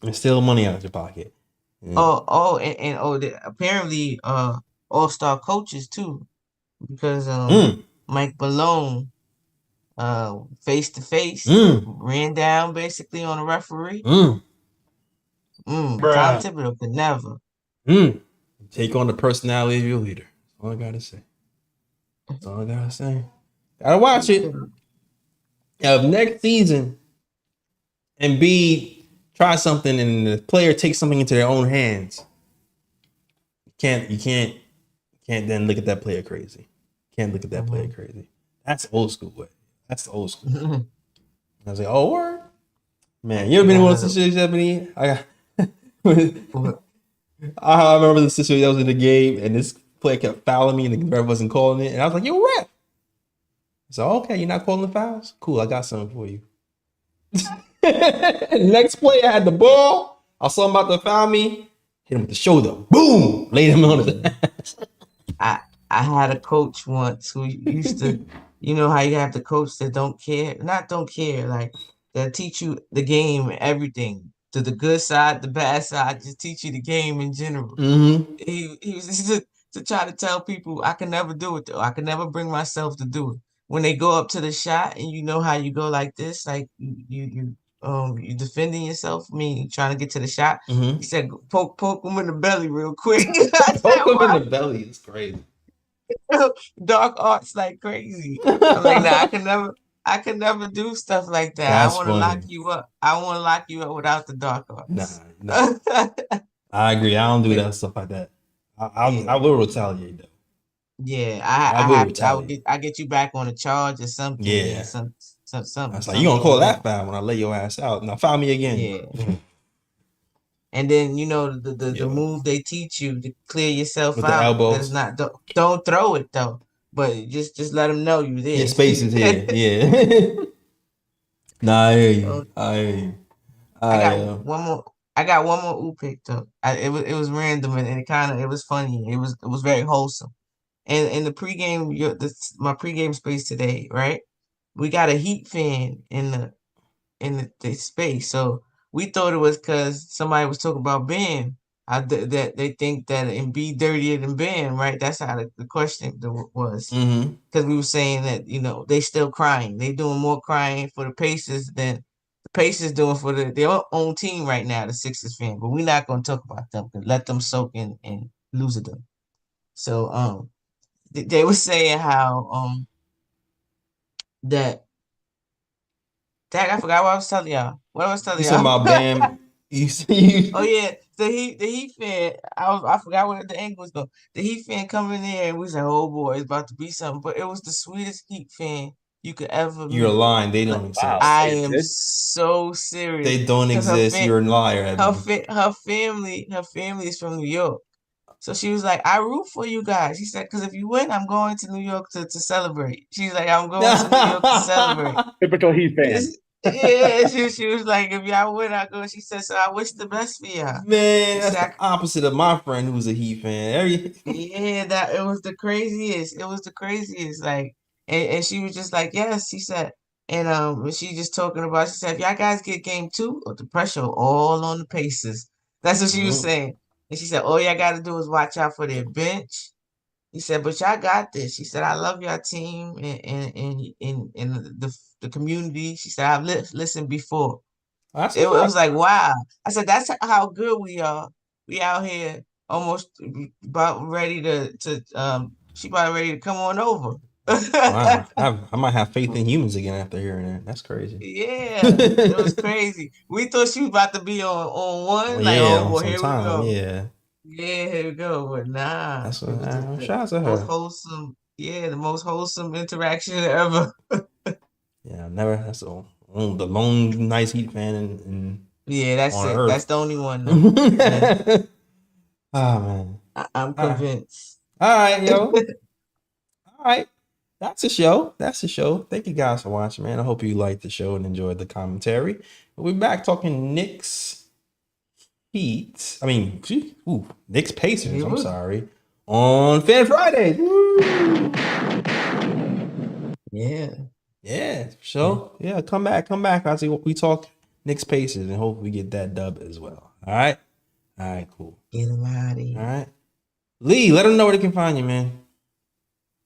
It's still money out of your pocket. Yeah. Apparently all-star coaches too, because Mike Malone face to face ran down basically on a referee. Tom Thibodeau could never. Take on the personality of your leader. That's all I gotta say. That's all I gotta say. Gotta watch it. If next season Embiid tries something and the player takes something into their own hands, you can't then look at that player crazy. Can't look at that player crazy. That's old school way. That's the old school. I was like, oh, word? Man, you ever been in one of those situations, I remember the situation that was in the game and this player kept fouling me and the ref wasn't calling it. And I was like, yo, ref. So, okay, you're not calling the fouls? Cool, I got something for you. Next player had the ball. I saw him about to foul me. Hit him with the shoulder. Boom! Laid him on his ass. I had a coach once who used to, you know how you have the coach that don't care? Not don't care, like they'll teach you the game, everything. To the good side, the bad side, just teach you the game in general. He was to try to tell people I can never do it though. I can never bring myself to do it. When they go up to the shot and you know how you go like this, like you defending yourself. I mean, trying to get to the shot. He said, poke him in the belly real quick. Poke him in the belly is crazy. Dark arts like crazy. I'm like, nah, I can never do stuff like that. That's I want to funny. lock you up. I want to lock you up without the dark arts. Nah. I agree. I don't do that stuff like that. I will retaliate though. Yeah, I get you back on a charge or something. Yeah. Something. I was like, you gonna call that foul when I lay your ass out? Now foul me again. Yeah. And then you know the move they teach you to clear yourself with out. The elbows. That is not don't throw it though, but just let them know you there. Your space is here. Yeah. Nah, I hear you. I got one more oop pick though. It was random and it was funny. It was very wholesome. And in the pregame, my pregame space today, right? We got a Heat fan in the space, so we thought it was because somebody was talking about Ben. That they think that Embiid dirtier than Ben, right? That's how the question was. Because we were saying that they still crying. They doing more crying for the Pacers than the Pacers doing for their own team right now, the Sixers fan. But we're not gonna talk about them. Let them soak in and lose it them. So they were saying how that I forgot what I was telling y'all. What I was telling You y'all. talking about Bam? Oh yeah, the Heat fan. I forgot where the angle was going. The Heat fan coming in there and we said, "Oh boy, it's about to be something." But it was the sweetest Heat fan you could ever meet. You're lying. They don't exist. I am so serious. They don't exist. You're a liar. Her family is from New York. So she was like, I root for you guys. She said, because if you win, I'm going to New York to celebrate. She's like, I'm going to New York to celebrate. Typical Heat fan. Yeah, she was like, if y'all win, I go. She said, so I wish the best for y'all. Man, She that's said, the opposite of my friend who's a Heat fan. yeah, that it was the craziest. It was the craziest. Like, and she was just like, yes, she said, and when she just talking about, she said, if y'all guys get game two, the pressure all on the Pacers. That's what she was Mhm. saying. And she said, all y'all got to do is watch out for their bench. He said, but y'all got this. She said, I love your team and the community. She said, I've listened before. That's a It was fact. like, wow. I said, that's how good we are. We out here almost about ready she about ready to come on over. Wow, I might have faith in humans again after hearing that. That's crazy. Yeah, it was crazy. We thought she was about to be on one, like, Yeah, oh on boy, some here we time. go. Yeah, Yeah, here we go. But nah, that's it what. was the Shout out to most her. wholesome, yeah, the most wholesome interaction ever. Yeah, never. That's the lone nice Heat fan Yeah, that's on it. That's Earth. the only one though. Yeah, Oh man. I'm All right. convinced. All right, yo. All right. That's a show. That's a show. Thank you guys for watching, man. I hope you liked the show and enjoyed the commentary. We'll be back talking Knicks Heat. I mean, Knicks Pacers. Yeah, I'm sorry. On Fan Fridays. Woo! yeah, Yeah, yeah. so yeah, come back. I see what we talk Knicks Pacers and hope we get that dub as well. All right. All right, cool. Get him out of All here. right. Lee, let them know where they can find you, man.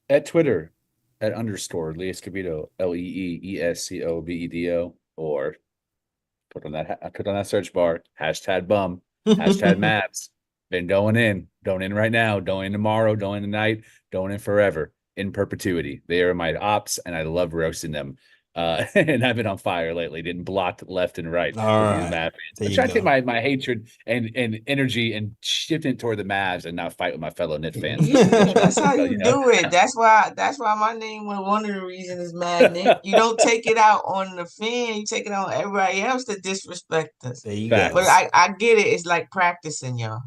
At Twitter, at _ Lee Escobedo, LeeEscobedo, or put on that search bar, hashtag bum, hashtag Mavs. Been going in right now, going in tomorrow, going in tonight, going in forever, in perpetuity. They are my ops, and I love roasting them. And I've been on fire lately, getting blocked left and right All with these right. Mavs fans. There I'm you trying to take go. my hatred and energy and shift it toward the Mavs and not fight with my fellow Knit fans. Yeah, that's how So, you do it. That's why my name was one of the reasons is Mad Nick. You don't take it out on the fan, you take it on everybody else that disrespect us. There you But go. Facts. I get it. It's like practicing, y'all.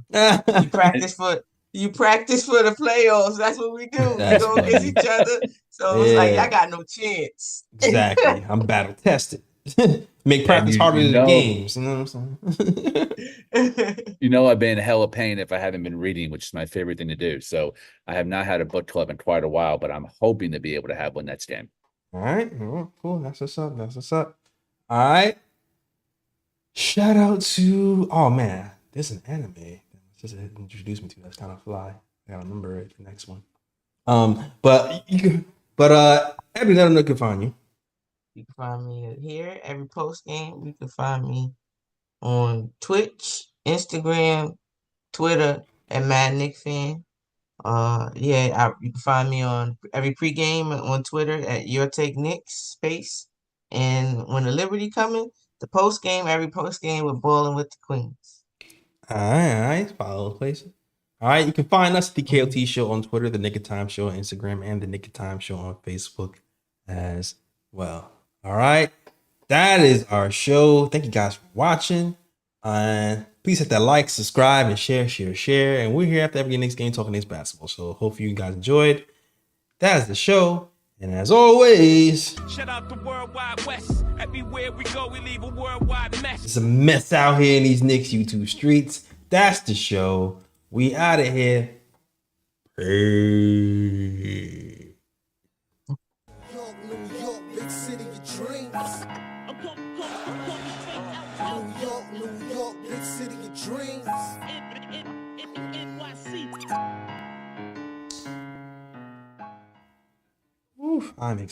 You practice for the playoffs. That's what we do. We That's go against funny. each other. So it's like y'all Yeah, got no chance. exactly. I'm battle tested. Make And practice harder you than the know games. You know what I'm saying? I've been in hella pain if I haven't been reading, which is my favorite thing to do. So I have not had a book club in quite a while, but I'm hoping to be able to have one next game. All right. Cool. That's what's up. That's what's up. All right. Shout out to man, there's an anime that just introduced me to. That's kind of fly. I gotta remember it. The next one. But you can, every let them know can find you. You can find me here every post game. You can find me on Twitch, Instagram, Twitter, at Mad Nick Fan. You can find me on every pregame on Twitter at Your Take Knicks space. And when the Liberty coming, every post game with Balling with the Queens. All right. Follow the places. All right. You can find us at the Mhm. KOT Show on Twitter, the Knick of Time Show on Instagram, and the Knick of Time Show on Facebook as well. All right. That is our show. Thank you guys for watching. Please hit that like, subscribe, and share. And we're here after every Knicks game talking Knicks basketball. So hopefully you guys enjoyed. That is the show. And as always, shout out the World Wide West. Everywhere we go, we leave a worldwide mess. it's a mess out here in these Knicks YouTube streets. That's the show. We out of here. Peace. New York, big city of dreams. New York, big city of dreams. Oof, I'm excited.